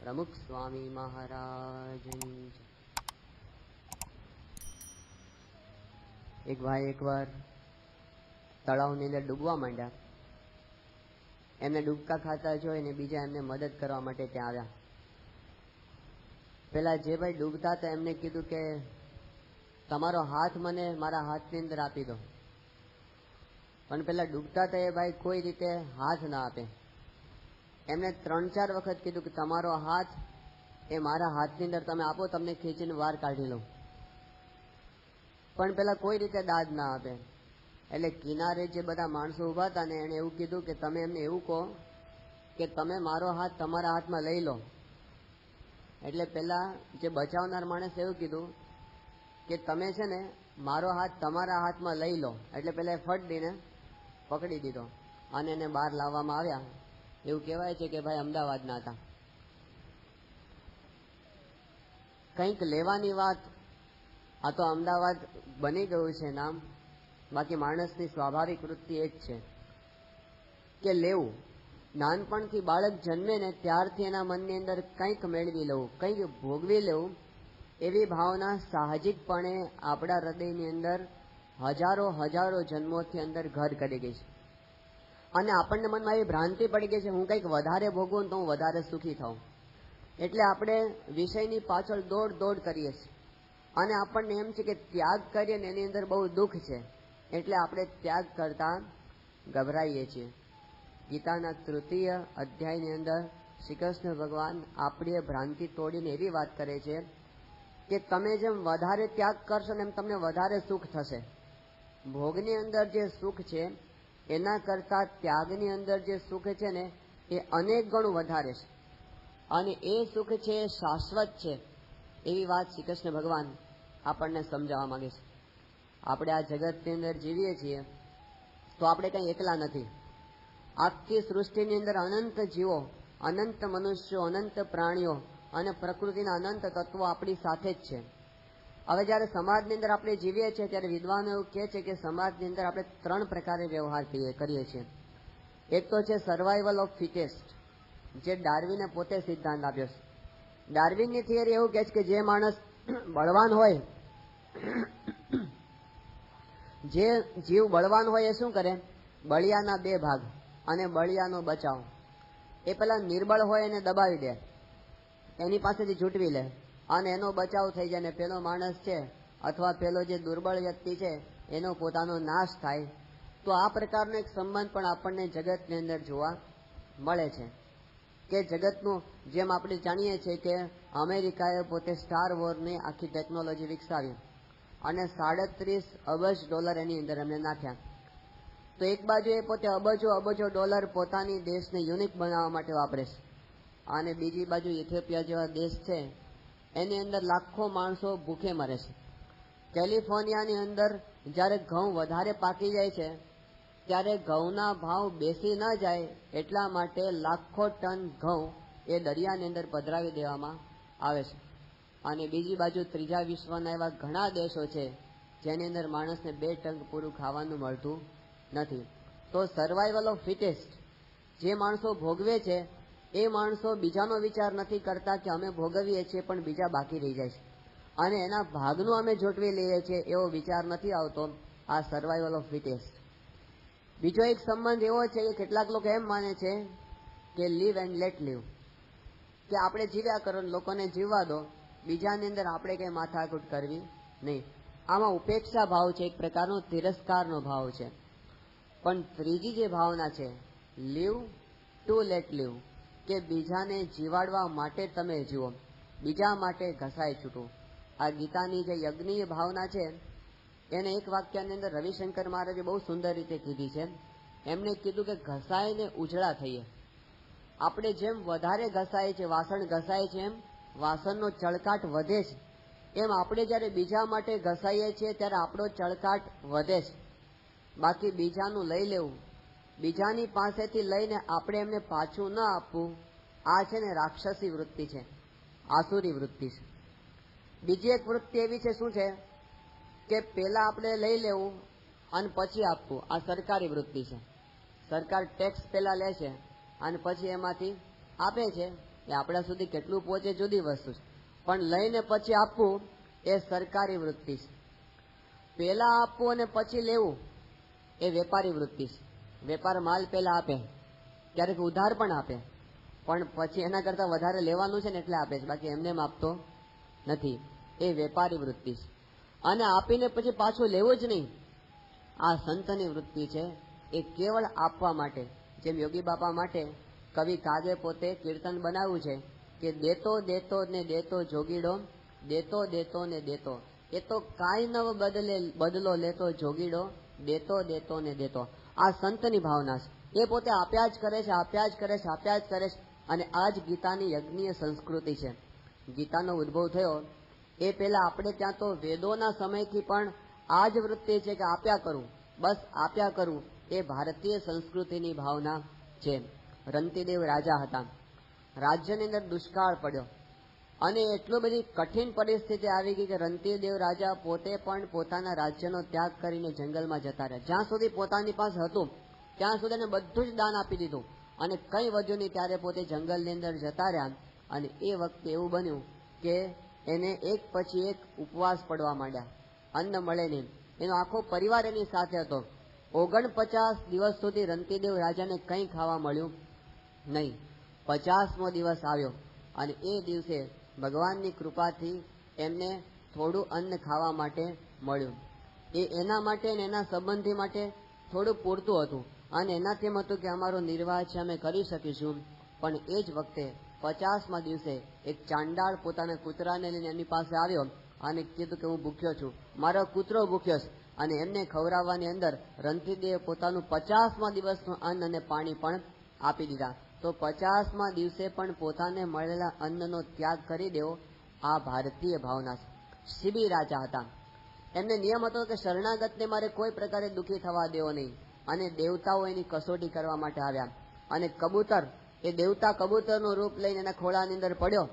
પ્રમુખ સ્વામી મહારાજની જય. એક ભાઈ એકવાર તળાવની અંદર ડૂબવા માંડ્યા. એમને ડૂબકા ખાતા જોઈને બીજા એમને મદદ કરવા માટે ત્યાં આવ્યા. પેલા જે ભાઈ ડૂબતા હતા એમને કીધું કે તમારો હાથ મને મારા હાથની અંદર આપી દો. પણ પેલા ડૂબતા હતા એ ભાઈ કોઈ રીતે હાથ ના આપે. એમને 3-4 વખત કીધું કે તમારો હાથ એ મારા હાથની અંદર તમે આપો, તમને ખેંચીને બહાર કાઢી લઉં. પણ પેલા કોઈ રીતે દાદ ના આપે. એટલે કિનારે જે બધા માણસો ઉભા હતા ને એને એવું કીધું કે તમે એમને એવું કહો કે તમે મારો હાથ તમારા હાથમાં લઈ લો. એટલે પેલા જે બચાવનાર માણસે એવું કીધું કે તમે છે ને મારો હાથ તમારા હાથમાં લઈ લો. એટલે પેલા ફટ દઈને પકડી દીધો અને એને બહાર લાવવામાં આવ્યા. એવું કહેવાય છે કે ભાઈ અમદાવાદના હતા. કંઈક લેવાની વાત, આ તો અમદાવાદ બની ગયું છે નામ, બાકી માણસની સ્વાભાવિક વૃત્તિ એ જ છે કે લેવું. નાનપણથી બાળક જન્મે ને ત્યારથી એના મનની અંદર કંઈક મેળવી લેવું, કંઈક ભોગવી લેવું, એવી ભાવના સાહજિકપણે આપણા હૃદયની અંદર હજારો જન્મોથી અંદર ઘર કરી ગઈ છે. અને આપણને મનમાં એવી ભ્રાંતિ પડી ગઈ છે હું કંઈક વધારે ભોગવું તો હું વધારે સુખી થાઉં. એટલે આપણે વિષયની પાછળ દોડ કરીએ છીએ. અને આપણને એમ છે કે ત્યાગ કરીએ ને એની અંદર બહુ દુઃખ છે, એટલે આપણે ત્યાગ કરતા ગભરાઈએ છીએ. ગીતાના 3ય અધ્યાયની અંદર શ્રી કૃષ્ણ ભગવાન આપણી ભ્રાંતિ તોડીને એવી વાત કરે છે કે તમે જેમ વધારે ત્યાગ કરશો ને એમ તમને વધારે સુખ થશે. ભોગની અંદર જે સુખ છે એના કરતા ત્યાગની અંદર જે સુખ છે ને એ અનેક ગણું વધારે છે. અને એ સુખ છે શાશ્વત છે. એવી વાત શ્રી કૃષ્ણ ભગવાન આપણને સમજાવવા માંગે છે. આપણે આ જગતની અંદર જીવીએ છીએ તો આપણે કંઈ એકલા નથી. આખી સૃષ્ટિની અંદર અનંત જીવો, અનંત મનુષ્યો, અનંત પ્રાણીઓ અને પ્રકૃતિના અનંત તત્વો આપણી સાથે જ છે. હવે જ્યારે સમાજની અંદર આપણે જીવીએ છીએ ત્યારે વિદ્વાનો એવું કહે છે કે સમાજની અંદર આપણે 3 પ્રકારે વ્યવહાર કરીએ છીએ. એક તો છે સર્વાઈવલ ઓફ ફિટેસ્ટ, જે ડાર્વિને પોતે સિદ્ધાંત આપ્યો છે. ડાર્વિનની થિયરી એવું કહે છે કે જે માણસ બળવાન હોય, જે જીવ બળવાન હોય એ શું કરે, બળિયાના 2 ભાગ અને બળિયાનો બચાવ. એ પેલા નિર્બળ હોય એને દબાવી દે, એની પાસેથી છૂટવી લે અને એનો બચાવ થઈ જાય. ને પેલો માણસ છે અથવા પેલો જે દુર્બળ વ્યક્તિ છે એનો પોતાનો નાશ થાય. તો આ પ્રકારનો એક સંબંધ પણ આપણને જગતની અંદર જોવા મળે છે. કે જગતનું જેમ આપણે જાણીએ છીએ કે અમેરિકાએ પોતે સ્ટાર વોરની આખી ટેકનોલોજી વિકસાવી અને $37 અબજ એની અંદર એમને નાખ્યા. તો એક બાજુ એ પોતે અબજો ડોલર પોતાની દેશને યુનિક બનાવવા માટે વાપરે છે અને બીજી બાજુ ઇથિયોપિયા જેવા દેશ છે એની અંદર લાખો માણસો ભૂખે મરે છે. કેલિફોર્નિયાની અંદર જ્યારે ઘઉં વધારે પાકી જાય છે ત્યારે ઘઉંના ભાવ બેસી ન જાય એટલા માટે લાખો ટન ઘઉં એ દરિયાની અંદર પધરાવી દેવામાં આવે છે. અને બીજી બાજુ ત્રીજા વિશ્વના એવા ઘણા દેશો છે જેની અંદર માણસને 2 ટંક પૂરું ખાવાનું મળતું નથી. તો સર્વાઈવલ ઓફ ફિટેસ્ટ, જે માણસો ભોગવે છે એ માણસો બીજાનો વિચાર નથી કરતા કે અમે ભોગવીએ છીએ પણ બીજા બાકી રહી જાય છે અને એના ભાગનું અમે જોટવી લઈએ છીએ એવો વિચાર નથી આવતો. આ સર્વાઈવલ ઓફ ફિટેસ્ટ. બીજો એક સંબંધ એવો છે કે કેટલાક લોકો એમ માને છે કે લીવ એન્ડ લેટ લીવ, કે આપણે જીવ્યા કરો, લોકોને જીવવા દો, બીજાની અંદર આપણે કંઈ માથાકૂટ કરવી નહીં. આમાં ઉપેક્ષા ભાવ છે, એક પ્રકારનો તિરસ્કારનો ભાવ છે. પણ ત્રીજી જે ભાવના છે લીવ ટુ લેટ લીવ, કે બીજાને જીવાડવા માટે તમે જીવો, બીજા માટે ઘસાઈ છૂટો. આ ગીતાની જે યજ્ઞીય ભાવના છે એને એક વાક્યની અંદર રવિશંકર મહારાજે બહુ સુંદર રીતે કીધી છે. એમણે કીધું કે ઘસાઈને ઉજળા થઈએ. આપણે જેમ વધારે ઘસાય છે, વાસણ ઘસાય છે, એમ વાસણનો ચળકાટ વધે છે. એમ આપણે જ્યારે બીજા માટે ઘસાઈએ છીએ ત્યારે આપણો ચળકાટ વધે છે. બાકી બીજાનું લઈ લેવું, બીજાની પાસેથી લઈને આપણે એમને પાછું ન આપવું, આ છે ને રાક્ષસી વૃત્તિ છે, આસુરી વૃત્તિ છે. બીજી એક વૃત્તિ એવી છે, શું છે કે પેલા આપણે લઈ લેવું અને પછી આપવું. આ સરકારી વૃત્તિ છે. સરકાર ટેક્સ પેલા લે છે અને પછી એમાંથી આપે છે એ આપણા સુધી કેટલું પહોંચે જુદી વસ્તુ છે, પણ લઈને પછી આપવું એ સરકારી વૃત્તિ છે. પેલા આપવું અને પછી લેવું એ વેપારી વૃત્તિ છે. વેપાર માલ પેલા આપે, ક્યારેક ઉધાર પણ આપે, પણ પછી એના કરતા વધારે લેવાનું છે ને એટલે આપે છે, બાકી એમને આપતો નથી. એ વેપારી વૃત્તિ છે. અને આપીને પછી પાછું લેવું જ નહીં, આ સંતની વૃત્તિ છે. એ કેવળ આપવા માટે, જેમ યોગી બાપા માટે કવિ કાગે પોતે કીર્તન બનાવ્યું છે કે દેતો દેતો ને દેતો જોગીડો, દેતો દેતો ને દેતો, એ તો કાંઈ નવ બદલો લેતો જોગીડો, દેતો દેતો ને દેતો. આ સંતની ભાવના છે. એ પોતે આપ્યા જ કરે છે, આપ્યા જ કરે છે, આપ્યા જ કરે છે. અને આ જ ગીતાની યજ્ઞીય સંસ્કૃતિ છે. ગીતાનો ઉદ્ભવ થયો એ પહેલા આપણે ત્યાં તો વેદોના સમયથી પણ આ જ વૃત્તિ છે કે આપ્યા કરવું, બસ આપ્યા કરવું. એ ભારતીય સંસ્કૃતિની ભાવના છે. રંતીદેવ રાજા હતા. રાજ્યની અંદર દુષ્કાળ પડ્યો અને એટલી બધી કઠિન પરિસ્થિતિ આવી ગઈ કે રંતીદેવ રાજા પોતે પણ પોતાના રાજ્યનો ત્યાગ કરીને જંગલમાં જતા રહ્યા. જ્યાં સુધી પોતાની પાસે હતું ત્યાં સુધી એને બધું જ દાન આપી દીધું અને કંઈ વધ્યું નહીં. ત્યારે પોતે જંગલની અંદર જતા રહ્યા અને એ વખતે એવું બન્યું કે એને એક પછી એક ઉપવાસ પડવા માંડ્યા. અન્ન મળે નહીં. એનો આખો પરિવાર એની સાથે હતો. 49 દિવસ સુધી રંતીદેવ રાજાને કંઈ ખાવા મળ્યું નહીં. 50મો દિવસ આવ્યો અને એ દિવસે ભગવાનની કૃપાથી એમને થોડું અન્ન ખાવા માટે મળ્યું. એ એના માટે અને એના સંબંધી માટે થોડું પૂરતું હતું અને એનાથી એમ હતું કે અમારો નિર્વાહ છે, અમે કરી શકીશું. પણ એ જ વખતે 50મા દિવસે એક ચાંડાળ પોતાના કૂતરાને લઈને એમની પાસે આવ્યો અને કીધું કે હું ભૂખ્યો છું, મારો કૂતરો ભૂખ્યો છે. અને એમને ખવડાવવાની અંદર રંતીદેવે પોતાનું 50મા દિવસનું અન્ન અને પાણી પણ આપી દીધા. તો 50મા દિવસે પણ પોતાને મળેલા અન્નનો ત્યાગ કરી દેવો આ ભારતીય ભાવના છે. શિબી રાજા હતા. એમને નિયમ હતો કે શરણાગતને મારે કોઈ પ્રકારે દુઃખી થવા દેવો નહીં. અને દેવતાઓ એની કસોટી કરવા માટે આવ્યા અને કબૂતર, એ દેવતા કબૂતરનું રૂપ લઈને એના ખોળાની અંદર પડ્યો.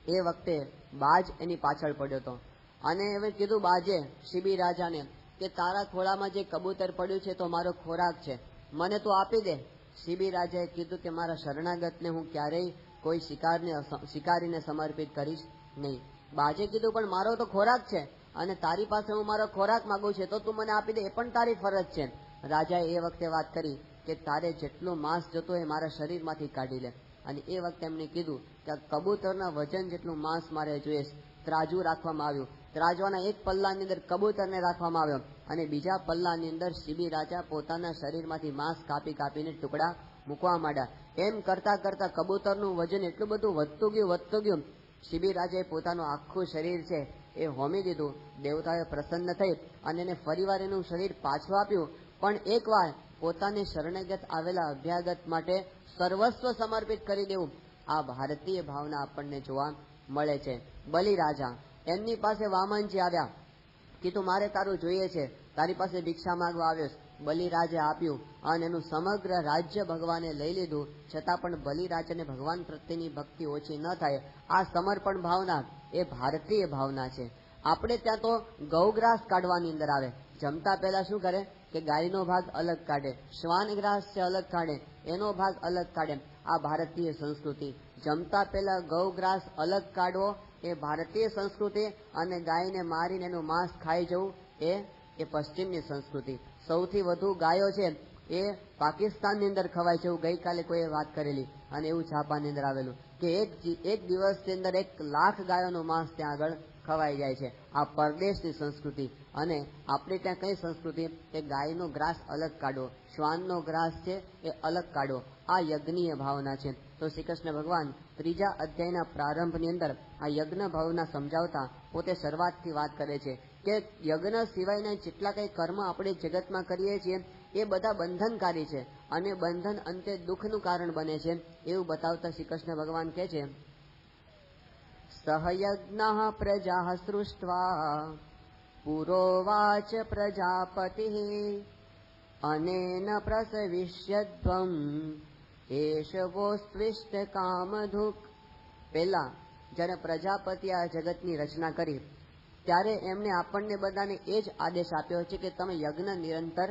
એ વખતે બાજ એની પાછળ પડ્યો હતો અને એમણે કીધું બાજે શિબી રાજાને કે તારા ખોળામાં જે કબૂતર પડ્યું છે તો મારો ખોરાક છે, મને તું આપી દે. શિબી રાજાએ કીધું કે મારા શરણાગતને હું ક્યારેય કોઈ શિકારીને સમર્પિત કરીશ નહીં. બાજે કીધું પણ મારો તો ખોરાક છે અને તારી પાસે હું મારો ખોરાક માંગુ છે તો તું મને આપી દે, એ પણ તારી ફરજ છે. રાજાએ એ વખતે વાત કરી કે તારે જેટલું માંસ જતું હોય મારા શરીરમાંથી કાઢી લે. અને એ વખતે એમણે કીધું કે કબૂતરના વજન જેટલું માંસ મારે જોઈએ. ત્રાજુ રાખવામાં આવ્યું. ત્રાજવાના એક પલ્લાની અંદર કબૂતરને રાખવામાં આવ્યો અને બીજા પલ્લાની અંદર શિબી રાજા પોતાના શરીરમાંથી માંસ કાપી કાપીને ટુકડા મૂકવા માંડ્યા. એમ કરતા કરતા કબૂતરનું વજન એટલું બધું વધતું ગયું. શિબી રાજાએ પોતાનું આખું શરીર છે એ હોમી દીધું. દેવતાએ પ્રસન્ન થઈ અને એને ફરીવાર એનું શરીર પાછું આપ્યું. પણ એકવાર પોતાને શરણાગત આવેલા અભ્યાગત માટે સર્વસ્વ સમર્પિત કરી દેવું, આ ભારતીય ભાવના આપણને જોવા મળે છે. બલિ રાજા, એમની પાસે વામનજી આવ્યા, કીધું મારે તારું જોઈએ છે, તારી પાસે ભિક્ષા માંગવા આવ્યો. બલિરાજે આપ્યું અને એનું સમગ્ર રાજ્ય ભગવાને લઈ લીધું. છતાં પણ બલિરાજાને ભગવાન પ્રત્યેની ભક્તિ ઓછી ન થાય. આ સમર્પણ ભાવના એ ભારતીય ભાવના છે. આપણે ત્યાં તો ગૌગ્રાસ કાઢવાની અંદર આવે. જમતા પહેલા શું કરે કે ગાયનો ભાગ અલગ કાઢે, શ્વાન ગ્રાસ છે અલગ કાઢે, એનો ભાગ અલગ કાઢે. આ ભારતીય સંસ્કૃતિ. જમતા પહેલા ગૌગ્રાસ અલગ કાઢવો એ ભારતીય સંસ્કૃતિ અને ગાયને મારીને એનું માંસ ખાઈ જવું એ પશ્ચિમની સંસ્કૃતિ. સૌથી વધુ ગાયો છે એ પાકિસ્તાનની અંદર ખવાય છે. એવું ગઈકાલે કોઈએ વાત કરેલી અને એવું છાપાની અંદર આવેલું કે એક દિવસની અંદર 1 લાખ ગાયોનું માંસ ત્યાં આગળ ખવાઈ જાય છે. આ પરદેશની સંસ્કૃતિ. અને આપણે ત્યાં કઈ સંસ્કૃતિ કે ગાયનો ગ્રાસ અલગ કાઢો, શ્વાનનો ગ્રાસ છે એ અલગ કાઢો. આ યજ્ઞીય ભાવના છે. તો શ્રી કૃષ્ણ ભગવાન 3જા અધ્યાયના પ્રારંભની અંદર આ યજ્ઞ ભાવના સમજાવતા પોતે શરૂઆતથી વાત કરે છે કે યજ્ઞ સિવાયના જેટલા કંઈ કર્મ આપણે જગતમાં કરીએ છીએ એ બધા બંધનકારી છે અને બંધન અંતે દુઃખનું કારણ બને છે. એવું બતાવતા શ્રી કૃષ્ણ ભગવાન કહે છે સહયજ્ઞ પ્રજા સૃષ્ટ્વા પુરોવાચ પ્રજાપતિ અનેન પ્રસવિષ્યધ્વમ એષવોસ્ત્વિષ્ટ કામધુક. પહેલા જ્યારે પ્રજાપતિ આ જગતની રચના કરી ત્યારે એમણે આપણને બધાને એ જ આદેશ આપ્યો છે કે તમે યજ્ઞ નિરંતર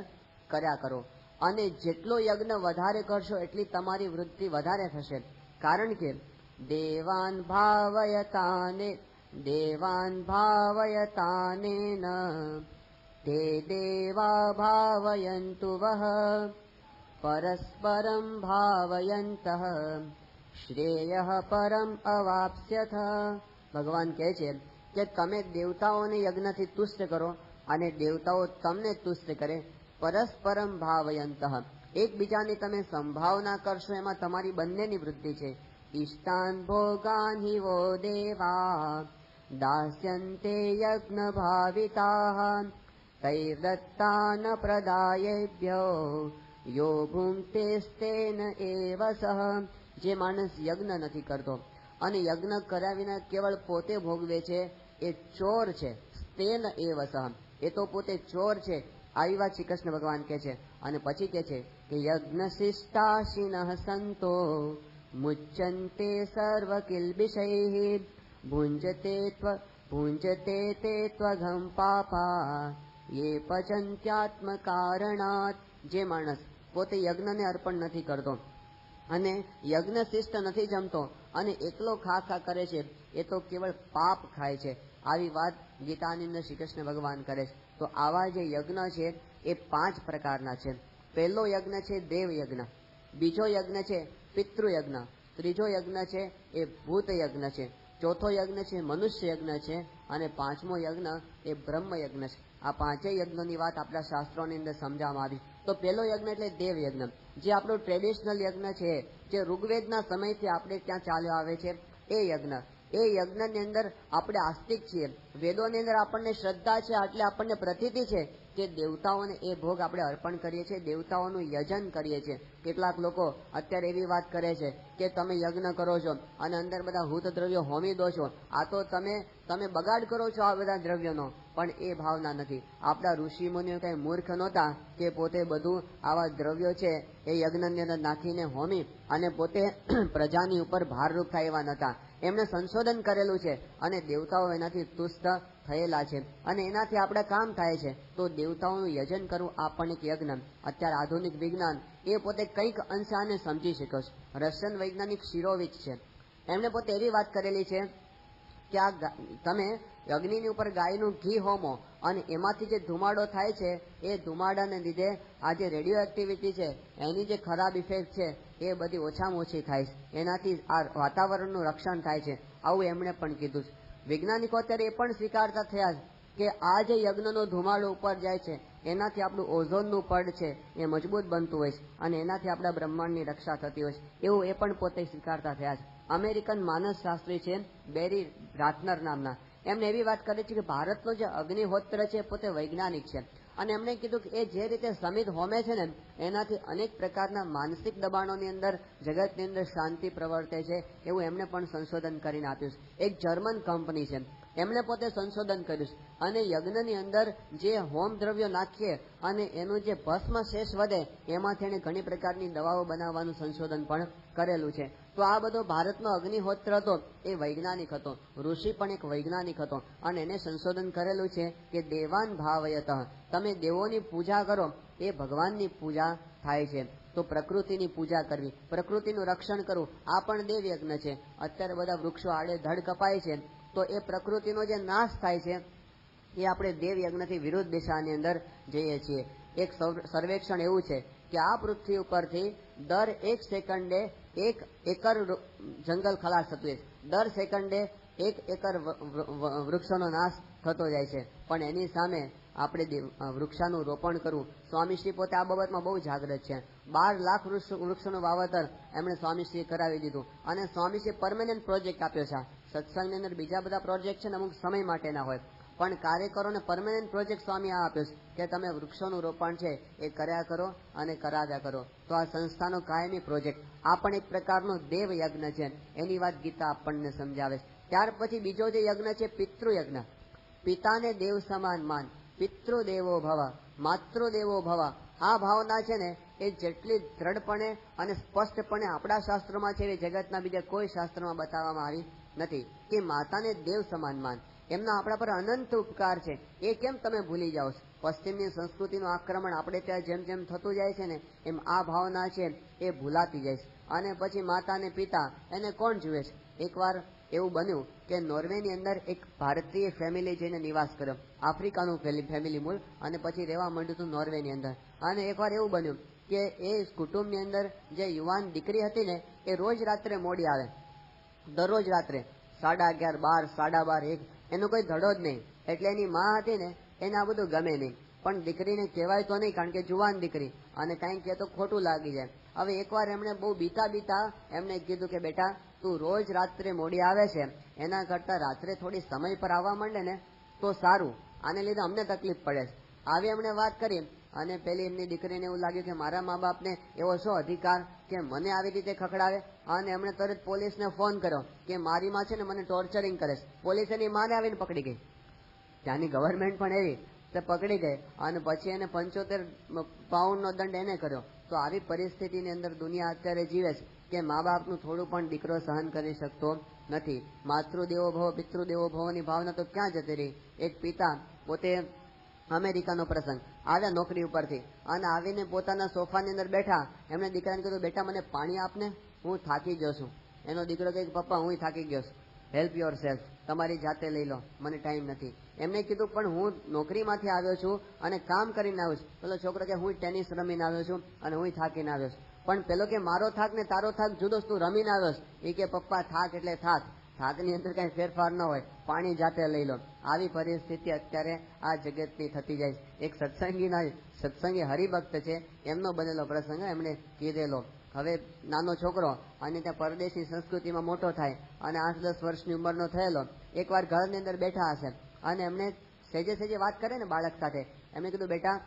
કર્યા કરો અને જેટલો યજ્ઞ વધારે કરશો એટલી તમારી વૃદ્ધિ વધારે થશે. કારણ કે દેવાન ભાવયતાનેન તે દેવા ભાવયંતુ વઃ પરસ્પરમ ભાવયંતઃ શ્રેયઃ પરમ અવાપ્સ્યથ. ભગવાન કહે છે કે તમે દેવતાઓને યજ્ઞથી તુષ્ટ કરો અને દેવતાઓ તમને તુષ્ટ કરે. પરસ્પરમ ભાવયંતઃ, એકબીજાની તમે સંભાવના કરશો, એમાં તમારી બંનેની વૃદ્ધિ છે. ઇષ્ટાન ભોગાન હિ વો દેવા દાસ્યન્તે યજ્ઞ ભાવિતાઃ તૈર્દત્તાન પ્રદાયેભ્યો યો ભુંક્તેસ્તેન એવ સહ. જે માણસ યજ્ઞ નથી કરતો અને યજ્ઞ કર્યા વિના કેવળ પોતે ભોગવે છે એ ચોર છે. સ્તેન એવ સહ, એ તો પોતે ચોર છે. આવી વાત શ્રી કૃષ્ણ ભગવાન કહે છે. અને પછી કહે છે કે યજ્ઞ શિષ્ટાશિનઃ સંતો મુચ્યન્તે સર્વ કિલ્બિષૈઃ ભુંજતે તે ત્વઘં પાપા યે પચંત્યાત્મ કારણાત. જે માણસ પોતે યજ્ઞને અર્પણ નથી કરતો અને યજ્ઞ શિષ્ટ નથી જમતો અને એકલો ખા કરે છે, એ તો કેવળ પાપ ખાય છે. આવી વાત ગીતાની અંદર શ્રી કૃષ્ણ ભગવાન કરે છે. તો આવા જે યજ્ઞ છે એ 5 પ્રકારના છે. પહેલો યજ્ઞ છે દેવ યજ્ઞ, બીજો યજ્ઞ છે પિતૃયજ્ઞ, ત્રીજો યજ્ઞ છે એ ભૂત યજ્ઞ છે, ચોથો યજ્ઞ છે મનુષ્ય યજ્ઞ છે અને 5મો યજ્ઞ એ બ્રહ્મ યજ્ઞ છે. આ 5 યજ્ઞોની વાત આપણા શાસ્ત્રોની અંદર સમજાવવામાં આવી. તો પહેલો યજ્ઞ એટલે દેવ યજ્ઞ, જે આપણો ટ્રેડિશનલ યજ્ઞ છે, જે ઋગ્વેદના સમયથી આપણે ત્યાં ચાલ્યો આવે છે એ યજ્ઞ. એ યજ્ઞની અંદર આપણે આસ્તિક છીએ. વેદોની અંદર આપણને શ્રદ્ધા છે, એટલે આપણને પ્રતીતિ છે કે દેવતાઓને એ ભોગ આપણે અર્પણ કરીએ છીએ, દેવતાઓનું યજન કરીએ છીએ. કેટલાક લોકો અત્યારે એવી વાત કરે છે કે તમે યજ્ઞ કરો છો અને અંદર બધા હૂત દ્રવ્યો હોમી દો છો, આ તો તમે બગાડ કરો છો આ બધા દ્રવ્યોનો. પણ એ ભાવના નથી. આપણા ઋષિ મુનિઓ કઈ મૂર્ખ નહોતા કે પોતે બધું આવા દ્રવ્યો છે એ યજ્ઞની અંદર નાખીને હોમી અને પોતે પ્રજાની ઉપર ભારરૂપ થાય એવા નહોતા. એમણે સંશોધન કરેલું છે અને દેવતાઓ એનાથી તુષ્ટ થયેલા છે અને એનાથી આપણે કામ થાય છે. તો દેવતાઓનું યજન કરવું આ પણ એક યજ્ઞ. અત્યારે આધુનિક વિજ્ઞાન એ પોતે કંઈક અંશે આને સમજી શક્યો છે. રશિયન વૈજ્ઞાનિક શિરોવિચ છે, એમણે પોતે એવી વાત કરેલી છે કે આ તમે અગ્નિની ઉપર ગાયનું ઘી હોમો અને એમાંથી જે ધુમાડો થાય છે એ ધુમાડાને લીધે આ જે રેડિયો એક્ટિવિટી છે એની જે ખરાબ ઇફેક્ટ છે એ બધી ઓછામાં ઓછી થાય છે, એનાથી આ વાતાવરણનું રક્ષણ થાય છે. આવું એમણે પણ કીધું છે. વૈજ્ઞાનિકો અત્યારે એ પણ સ્વીકારતા થયા છે કે આ જે યજ્ઞનો ધુમાડો ઉપર જાય છે એનાથી આપણું ઓઝોનનું પડ છે એ મજબૂત બનતું હોય છે અને એનાથી આપણા બ્રહ્માંડની રક્ષા થતી હોય છે. એવું એ પણ પોતે સ્વીકારતા થયા છે. અમેરિકન માનસશાસ્ત્રી છે બેરી રાથનર નામના, એમને એવી વાત કરી છે કે ભારતનો જે અગ્નિહોત્ર છે પોતે વૈજ્ઞાનિક છે અને એમણે કીધું કે એ જે રીતે સમિત હોમે છે ને એનાથી અનેક પ્રકારના માનસિક દબાણોની અંદર જગતની અંદર શાંતિ પ્રવર્તે છે. એવું એમણે પણ સંશોધન કરીને આપ્યું છે. એક જર્મન કંપની છે, એમણે પોતે સંશોધન કર્યું છે અને યજ્ઞની અંદર જે હોમ દ્રવ્યો નાખીએ અને એનું જે ભસ્મ શેષ વધે એમાંથી એને ઘણી પ્રકારની દવાઓ બનાવવાનું સંશોધન પણ કરેલું છે. તો આ બધો ભારતનો અગ્નિહોત્ર હતો એ વૈજ્ઞાનિક હતો, ઋષિ પણ એક વૈજ્ઞાનિક હતો અને એને સંશોધન કરેલું છે કે દેવાન ભાવયતઃ, તમે દેવોની પૂજા કરો એ ભગવાનની પૂજા થાય છે. તો પ્રકૃતિની પૂજા કરવી, પ્રકૃતિનું રક્ષણ કરવું આ પણ દેવ યજ્ઞ છે. અત્યારે બધા વૃક્ષો આડે ધડ કપાય છે તો એ પ્રકૃતિનો જે નાશ થાય છે એ આપણે દેવ યજ્ઞથી વિરુદ્ધ દિશાની અંદર જઈએ છીએ. એક સર્વેક્ષણ એવું છે કે આ પૃથ્વી ઉપરથી દર 1 સેકન્ડે 1 એકર જંગલ ખલાસ થતું હોય છે. દર સેકન્ડે 1 એકર વૃક્ષોનો નાશ થતો જાય છે. પણ એની સામે આપણે વૃક્ષાનું રોપણ કરવું. સ્વામીશ્રી પોતે આ બાબતમાં બહુ જાગૃત છે. 12 લાખ વૃક્ષોનું વાવેતર એમણે સ્વામીશ્રીએ કરાવી દીધું અને સ્વામીશ્રીએ પરમેનન્ટ પ્રોજેક્ટ આપ્યો છે. સત્સંગની અંદર બીજા બધા પ્રોજેક્ટ છે ને અમુક સમય માટેના હોય, પણ કાર્યકરોને પરમેનન્ટ પ્રોજેક્ટ સ્વામી આપ્યો છે કે તમે વૃક્ષોનું રોપણ છે એ કર્યા કરો અને કરાવ્યા કરો. તો આ સંસ્થાનો કાયમી પ્રોજેક્ટ આ પણ એક પ્રકારનો દેવ યજ્ઞ છે. એની વાત ગીતા આપણને સમજાવે છે. ત્યાર પછી બીજો જે યજ્ઞ છે પિતૃયજ્ઞ. પિતાને દેવ સમાન માન, પિતૃદેવો ભવ, માતૃદેવો ભવ. આ ભાવના છે ને એ જેટલી દ્રઢપણે અને સ્પષ્ટપણે આપણા શાસ્ત્રોમાં છે એ જગતના બીજા કોઈ શાસ્ત્રમાં બતાવવામાં આવી નથી કે માતાને દેવ સમાન માન, એમના આપણા પર અનંત ઉપકાર છે, એ કેમ તમે ભૂલી જાઓ છો? પશ્ચિમની સંસ્કૃતિનું આક્રમણ આપણે ત્યાં જેમ જેમ થતું જાય છે ને એમ આ ભાવના છે એ ભૂલાતી જાય છે. અને પછી માતા અને પિતા એને કોણ જુએ છે. એકવાર એવું બન્યું કે નોર્વેની અંદર એક ભારતીય ફેમિલી જઈને નિવાસ કર્યો, આફ્રિકાનું ફેમિલી મૂળ, અને પછી રહેવા માંડ્યું હતું નોર્વેની અંદર. અને એકવાર એવું બન્યું કે એ કુટુંબની અંદર જે યુવાન દીકરી હતી ને એ રોજ રાત્રે મોડી આવે, દરરોજ રાત્રે 11:30, 12, 12:30, 1, એનો કોઈ ધડો જ નહીં. એટલે એની માં હતી ને એને આ બધું ગમે નહીં, પણ દીકરીને કહેવાય તો નહીં, કારણ કે જુવાન દીકરી, અને કાંઈ કહે તો ખોટું લાગી જાય. હવે એકવાર એમણે બહુ બીતા એમને કીધું કે બેટા તું રોજ રાત્રે મોડી આવે છે, એના કરતા રાત્રે થોડી સમય પર આવવા માંડે ને તો સારું, આને લીધે અમને તકલીફ પડે છે. આવી એમણે વાત કરી, અને પેલી એમની દીકરીને એવું લાગ્યું કે મારા મા બાપને એવો શો અધિકાર કે મને આવી રીતે ખખડાવે, અને એમણે તરત પોલીસને ફોન કર્યો કે મારી માં છે ને મને ટોર્ચરિંગ કરે છે. પોલીસ એની માને આવીને પકડી ગઈ, ત્યાંની ગવર્મેન્ટ પણ એવી તે પકડી ગઈ, અને પછી એને 75 પાઉન્ડનો દંડ એને કર્યો. તો આવી પરિસ્થિતિની અંદર દુનિયા અત્યારે જીવે છે કે મા બાપનું થોડું પણ દીકરો સહન કરી શકતો નથી. માતૃદેવો ભવ પિતૃદેવો ભવની ભાવના તો ક્યાં જતી રહી. એક પિતા પોતે અમેરિકાનો પ્રસંગ આવ્યા નોકરી ઉપરથી, અને આવીને પોતાના સોફાની અંદર બેઠા, એમણે દીકરાને કીધું બેટા મને પાણી આપને, હું થાકી ગયો છું. એનો દીકરો કહે પપ્પા હું થાકી ગયો છું, હેલ્પ યોર સેલ્ફ, તમારી જાતે લઈ લો, મને ટાઈમ નથી. એમને કીધું પણ હું નોકરીમાંથી આવ્યો છું અને કામ કરીને આવ્યો છું. પેલો છોકરો કે હું ટેનિસ રમીને આવ્યો છું અને હું થાકીને આવ્યો છું. પણ પેલો કે મારો થાક ને તારો થાક જુદો, તું રમીને આવ્યો છે. એ કે પપ્પા થાક એટલે થાક, થાકની અંદર કઈ ફેરફાર ન હોય, પાણી જાતે લઈ લો. આવી પરિસ્થિતિ અત્યારે આ જગતની થતી જાય. એક સત્સંગી હરિભક્ત છે, એમનો બનેલો પ્રસંગ એમણે કીધેલો. હવે નાનો છોકરો અને ત્યાં પરદેશી સંસ્કૃતિમાં મોટો થાય અને 8-10 વર્ષની ઉંમરનો થયેલો, એકવાર ઘરની અંદર બેઠા હશે અને એમને સેજે વાત કરે ને બાળક સાથે, એમને કીધું બેટા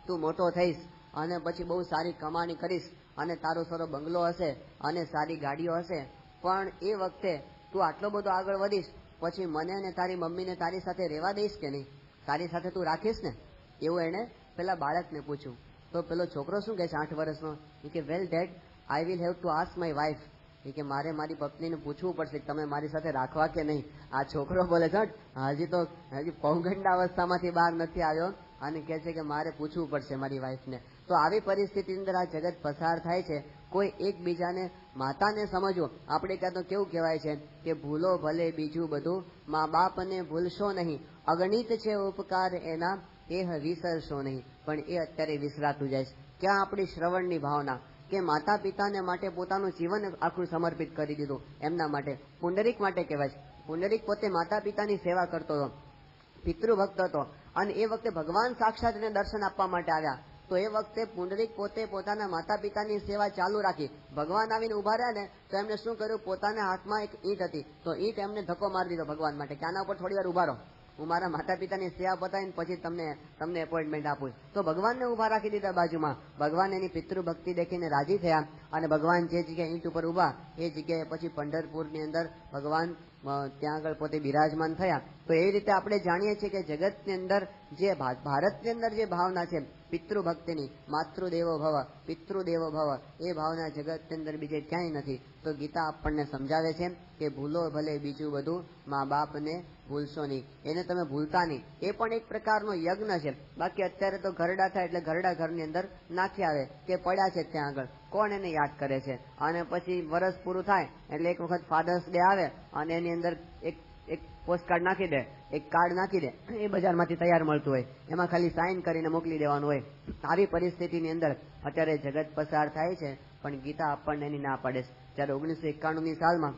તું મોટો થઈશ અને પછી બહુ સારી કમાણી કરીશ અને તારો સારો બંગલો હશે અને સારી ગાડીઓ હશે, પણ એ વખતે તું આટલો બધો આગળ વધીશ પછી મને અને તારી મમ્મીને તારી સાથે રહેવા દઈશ કે નહીં, તારી સાથે તું રાખીશ ને? એવું એને પેલા બાળકને પૂછ્યું. તો પેલો છોકરો શું કહે છે 8 વર્ષનો, એ કે well dad I will have to ask my wife, એ કે મારે મારી પત્નીને પૂછવું પડશે કે તમે મારી સાથે રાખવા કે નહીં. આ છોકરો બોલે છે હજી પૌગંડા અવસ્થામાંથી બહાર નથી આવ્યો અને કહે છે કે મારે પૂછવું પડશે મારી વાઇફને. તો આવી પરિસ્થિતિની અંદર આ જગત પસાર થાય છે. કોઈ એકબીજાને, માતાને સમજવો. આપણે ક્યાં તો કેવું કહેવાય છે કે ભૂલો ભલે બીજું બધું, મા બાપને ભૂલશો નહીં, અગણિત છે ઉપકાર એના, એ વિસરશો નહીં. પણ એ અત્યારે વિસરાતું જાય છે. ક્યાં આપણી શ્રવણની ભાવના કે માતા પિતાને માટે પોતાનું જીવન આખું સમર્પિત કરી દીધું એમના માટે. પુંડરીક માટે કહેવાય છે. પુંડરીક પોતે માતા પિતાની સેવા કરતો હતો, પિતૃભક્ત હતો, અને એ વખતે ભગવાન સાક્ષાત એને દર્શન આપવા માટે આવ્યા. તો એ વખતે પુંડરીક પોતે પોતાના માતા પિતાની સેવા ચાલુ રાખી. ભગવાન આવીને ઉભા રહ્યા ને તો એમને શું કર્યું, પોતાના હાથમાં એક ઈંટ હતી, તો ઈંટ એમને ધક્કો મારી દીધો ભગવાન માટે કે આના ઉપર થોડી વાર ઉભા રહો, હું મારા માતા પિતાની સેવા પતાવીને પછી તમને એપોઇન્ટમેન્ટ આપું. તો ભગવાનને ઉભા રાખી દીધા બાજુમાં. ભગવાન એની પિતૃભક્તિ દેખીને રાજી થયા અને ભગવાન જે જગ્યાએ ઈંટ ઉપર ઉભા એ જગ્યાએ પછી પંઢરપુરની અંદર ભગવાન ત્યાં આગળ પોતે બિરાજમાન થયા. તો એવી રીતે આપણે જાણીએ છીએ કે જગતની અંદર જે ભારતની અંદર જે ભાવના છે પિતૃભક્તિની, માતૃદેવો ભવ પિતૃદેવો ભવ, એ ભાવના જગતની અંદર બીજે ક્યાંય નથી. તો ગીતા આપણને સમજાવે છે કે ભૂલો ભલે બીજું બધું, મા બાપને ભૂલશો નહીં, એને તમે ભૂલતા નહીં. એ પણ એક પ્રકારનો યજ્ઞ છે. બાકી અત્યારે તો ઘરડા થાય એટલે ઘરડા ઘરની અંદર નાખી આવે કે પડ્યા છે ત્યાં આગળ, કોણ એને યાદ કરે છે? અને પછી વરસ પૂરું થાય એટલે એક વખત ફાધર્સ ડે આવે અને એની અંદર એક પોસ્ટકાર્ડ નાખી દે, એક કાર્ડ નાખી દે, એ બજારમાંથી તૈયાર મળતું હોય, એમાં ખાલી સાઇન કરીને મોકલી દેવાનું હોય. આવી પરિસ્થિતિની અંદર અત્યારે જગત પસાર થાય છે. પણ ગીતા આપણને એની ના પાડે છે. જ્યારે 1991ની સાલમાં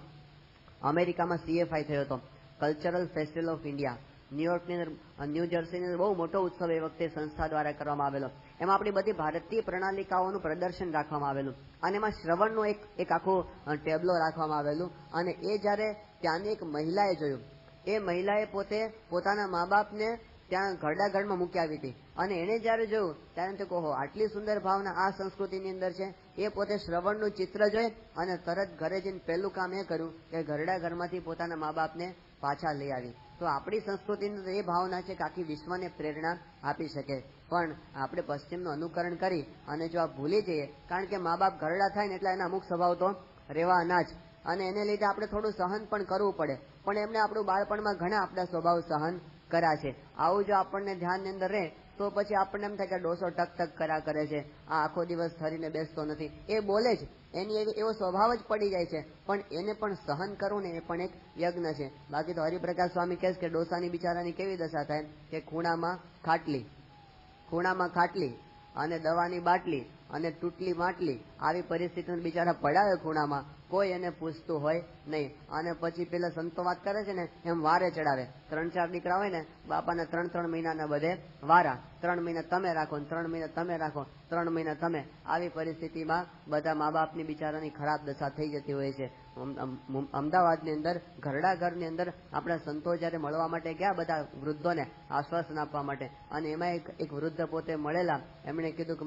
અમેરિકામાં CFI થયો હતો, કલ્ચરલ ફેસ્ટિવલ ઓફ ઇન્ડિયા, ન્યુયોર્કની અંદર, ન્યૂ જર્સીની અંદર બહુ મોટો ઉત્સવ એ વખતે સંસ્થા દ્વારા કરવામાં આવેલો. એમાં આપણી બધી ભારતીય પ્રણાલિકાઓનું પ્રદર્શન રાખવામાં આવેલું અને એમાં શ્રવણનું એક આખું ટેબલો રાખવામાં આવેલું. અને એ જ્યારે ત્યાંની એક મહિલાએ જોયું, એ મહિલાએ પોતે પોતાના મા બાપને ત્યાં ઘરડાઘરમાં મૂકી આવી હતી અને એને જયારે જોયું ત્યારે તો કહો આટલી સુંદર ભાવના આ સંસ્કૃતિની અંદર છે. એ પોતે શ્રવણનું ચિત્ર જોઈ અને તરત ઘરે જઈને પહેલું કામ એ કર્યું કે ઘરડા ઘરમાંથી પોતાના મા બાપને પાછા લઈ આવી. તો આપણી સંસ્કૃતિની અંદર એ ભાવના છે કે આખી વિશ્વને પ્રેરણા આપી શકે. પણ આપણે પશ્ચિમનું અનુકરણ કરી અને જો આ ભૂલી જઈએ, કારણ કે મા બાપ ઘરડા થાય ને એટલે એના અમુક સ્વભાવ તો રહેવાના જ, અને એને લીધે આપણે થોડું સહન પણ કરવું પડે. પણ એમને આપણું બાળપણમાં ઘણા આપણા સ્વભાવ સહન કર્યા છે. આવું જો આપણને ધ્યાનની અંદર રહે તો પછી આપણને એમ થાય કે ડોસો ટક ટક કર્યા કરે છે, આ આખો દિવસ થરીને બેસતો નથી. એ બોલે જ, એની એવો સ્વભાવ જ પડી જાય છે, પણ એને પણ સહન કરવું ને એ પણ એક યજ્ઞ છે. બાકી તો હરિપ્રકાશ સ્વામી કહે છે કે ડોસાની બિચારાની કેવી દશા થાય કે ખૂણામાં ખાટલી અને દવાની બાટલી અને તૂટલી માટલી, આવી પરિસ્થિતિમાં બિચારા પડાવે ખૂણામાં, કોઈ એને પૂછતું હોય નહીં. અને પછી પેલા સંતો વાત કરે છે ને એમ વારે ચડાવે. 3-4 દીકરા હોય ને, બાપાના 3-3 મહિનાના બધે વારા, 3 મહિના તમે રાખો, 3 મહિના તમે રાખો, 3 મહિના તમે. આવી પરિસ્થિતિમાં બધા મા બાપની બિચારાની ખરાબ દશા થઈ જતી હોય છે. અમદાવાદની અંદર ઘરડા ઘરની અંદર આપણા સંતો જયારે મળવા માટે ગયા બધા વૃદ્ધોને આશ્વાસન આપવા માટે, અને એમાં એક વૃદ્ધ પોતે મળેલા. એમણે કીધું કે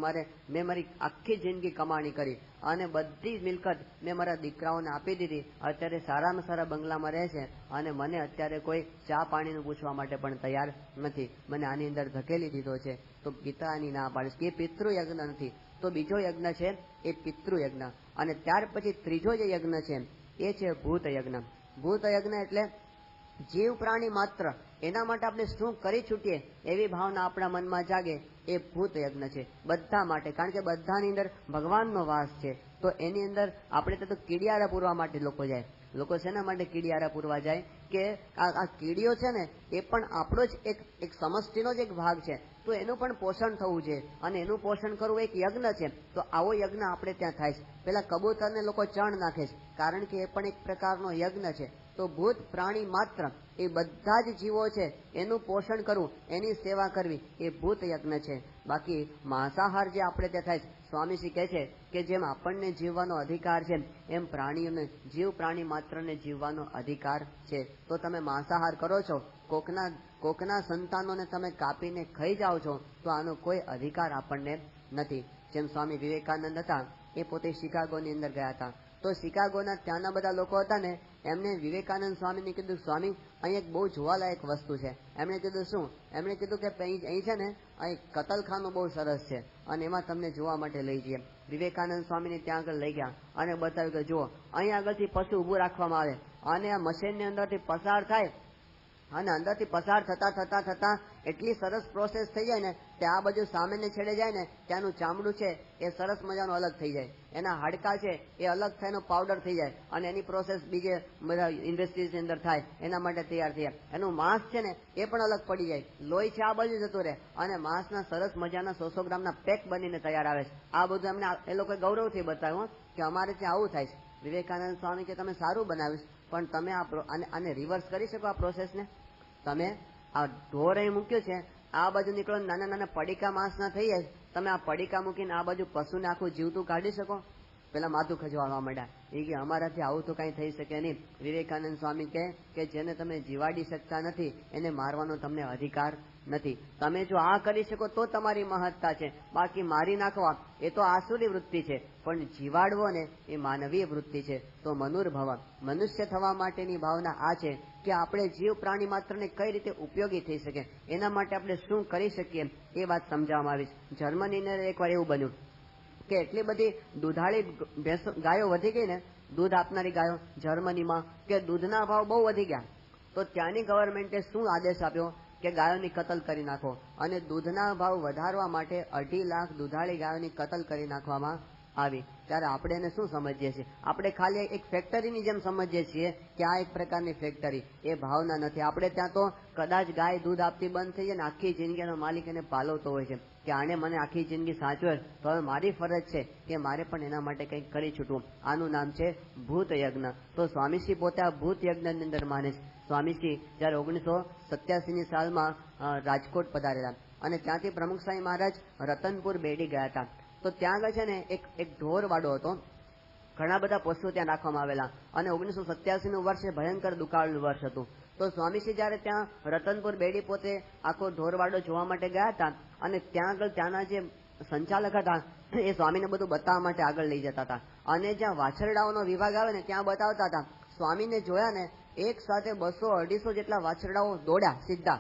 મેં મારી આખી જિંદગી કમાણી કરી અને બધી મિલકત મેં મારા દીકરાઓને આપી દીધી, અત્યારે સારામાં સારા બંગલામાં રહે છે અને મને અત્યારે કોઈ ચા પાણીનું પૂછવા માટે પણ તૈયાર નથી, મને આની અંદર ધકેલી દીધો છે. તો ગીતાની ના પાડીશ કે એ પિતૃયજ્ઞ નથી. તો બીજો યજ્ઞ છે એ પિતૃયજ્ઞ. અને ત્યાર પછી ત્રીજો જે યજ્ઞ છે એ છે ભૂત યજ્ઞ. ભૂત યજ્ઞ એટલે જીવ પ્રાણી માત્ર એના માટે આપણે શું કરી છૂટીએ એવી ભાવના આપણા મનમાં જાગે, એ ભૂત યજ્ઞ છે બધા માટે. કારણ કે બધાની અંદર ભગવાનનો વાસ છે. તો એની અંદર આપણે તો કીડિયારા પૂરવા માટે લોકો જાય. લોકો શેના માટે કીડિયારા પૂરવા જાય કે આ કીડીઓ છે ને એ પણ આપણો જ એક સમષ્ટિનો જ એક ભાગ છે. તો એનું પણ પોષણ થવું છે અને એનું પોષણ કરવું એક યજ્ઞ છે. તો આવો યજ્ઞ આપણે ત્યાં થાય છે. પેલા કબૂતરને લોકો ચણ નાખે છે કારણ કે એ પણ એક પ્રકારનો યજ્ઞ છે. તો ભૂત પ્રાણી માત્ર એ બધા જ જીવો છે એનું પોષણ કરવું, એની સેવા કરવી એ ભૂત યજ્ઞ છે. બાકી માંસાહાર જે આપણે ત્યાં થાય છે, સ્વામીશ્રી કહે છે કે જેમ આપણને જીવવાનો અધિકાર છે એમ પ્રાણીઓને, જીવ પ્રાણી માત્રને જીવવાનો અધિકાર છે. તો તમે માંસાહાર કરો છો, કોકના સંતાનોને તમે કાપીને ખાઈ જાઓ છો, તો આનો કોઈ અધિકાર આપણને નથી. જેમ સ્વામી વિવેકાનંદ હતા એ પોતે શિકાગોની અંદર ગયા હતા. તો શિકાગોના ત્યાંના બધા લોકો હતા ને, એમને વિવેકાનંદ સ્વામીને કીધું સ્વામી અહીં એક બહુ જોવાલાયક વસ્તુ છે. એમણે કીધું શું? એમણે કીધું કે અહીં છે ને અહીં કતલખાનું બહુ સરસ છે અને એમાં તમને જોવા માટે લઈ જઈએ. વિવેકાનંદ સ્વામીને ત્યાં આગળ લઈ ગયા અને બતાવ્યું કે જુઓ અહીં આગળથી પશુ ઊભું રાખવામાં આવે અને આ મશીનની અંદરથી પસાર થાય અને અંદરથી પસાર થતા એટલી સરસ પ્રોસેસ થઈ જાય ને કે આ બાજુ સામેને છેડે જાય ને ત્યાંનું ચામડું છે એ સરસ મજાનું અલગ થઈ જાય, એના હાડકા છે એ અલગ થઈને પાવડર થઈ જાય અને એની પ્રોસેસ બીજે બધા ઇન્ડસ્ટ્રીઝની અંદર થાય એના માટે તૈયાર થઈ જાય. એનું માંસ છે ને એ પણ અલગ પડી જાય, લોહી છે આ બાજુ જતું રહે અને માંસના સરસ મજાના 100 ગ્રામના પેક બનીને તૈયાર આવે છે. આ બધું એમને એ લોકોએ ગૌરવથી બતાવ્યું કે અમારે ત્યાં આવું થાય છે. વિવેકાનંદ સ્વામી કે તમે સારું બનાવીશ, પણ તમે આને રિવર્સ કરી શકો આ પ્રોસેસને? તમે આ ઢોર અહીં મૂક્યો છે, આ બાજુ નીકળો નાના પડીકા માંસના થઈ જાય, તમે આ પડીકા મૂકીને આ બાજુ પશુને આખું જીવતું કાઢી શકો? પેલા માથું ખજવાડવા માંડ્યા. એ કે અમારાથી આવું તો કઈ થઈ શકે નહીં. વિવેકાનંદ સ્વામી કહે કે જેને તમે જીવાડી શકતા નથી એને મારવાનો તમને અધિકાર નથી. તમે જો આ કરી શકો તો તમારી મહત્તા છે, બાકી મારી નાખવા એ તો આસુરી વૃત્તિ છે, પણ જીવાડવો ને એ માનવીય વૃત્તિ છે. તો મનુર્ભવ, મનુષ્ય થવા માટેની ભાવના આ છે કે આપણે જીવ પ્રાણી માત્રને કઈ રીતે ઉપયોગી થઈ શકે, એના માટે આપણે શું કરી શકીએ એ વાત સમજાવવામાં આવી. જર્મનીને એકવાર એવું બન્યું કે એટલી બધી દૂધાળી ગાયો વધી ગઈ ને, દૂધ આપનારી ગાયો જર્મનીમાં, કે દૂધના ભાવ બહુ વધી ગયા. તો ત્યાંની ગવર્મેન્ટે શું આદેશ આપ્યો કે ગાયોની કતલ કરી નાખો, અને દૂધના ભાવ વધારવા માટે 2.5 લાખ દૂધાળી ગાયોની કતલ કરી નાખવામાં આવી. ત્યારે આપણે એને શું સમજીએ છીએ? આપણે ખાલી એક ફેક્ટરીની જેમ સમજીએ છીએ કે આ એક પ્રકારની ફેક્ટરી. એ ભાવના નથી. આપણે ત્યાં તો કદાચ ગાય દૂધ આપતી બંધ થઈ જાય ને આખી જિંદગીનો માલિક એને પાલવતો હોય છે કે આને મને આખી જિંદગી સાચવે તો હવે મારી ફરજ છે કે મારે પણ એના માટે કંઈક કરી છૂટવું. આનું નામ છે ભૂત યજ્ઞ. તો સ્વામીશ્રી પોતે આ ભૂત યજ્ઞની અંદર માને છે. સ્વામીશ્રી જયારે 1987ની સાલમાં રાજકોટ પધારેલા અને ત્યાંથી પ્રમુખ સ્વામી મહારાજ રતનપુર બેડી ગયા હતા. તો ત્યાં આગળ છે ને એક ઢોરવાડો હતો, ઘણા બધા પશુઓ ત્યાં રાખવામાં આવેલા અને 1987નું વર્ષ એ ભયંકર દુકાળનું વર્ષ હતું. તો સ્વામીશ્રી જયારે ત્યાં રતનપુર બેડી પોતે આખો ઢોરવાડો જોવા માટે ગયા હતા અને ત્યાં આગળ ત્યાંના જે સંચાલક હતા એ સ્વામીને બધું બતાવવા માટે આગળ લઈ જતા હતા અને જ્યાં વાછરડાઓનો વિભાગ આવે ને ત્યાં બતાવતા હતા. સ્વામીને જોયા ને એક સાથે 200-250 જેટલા વાછરડાઓ દોડ્યા સીધા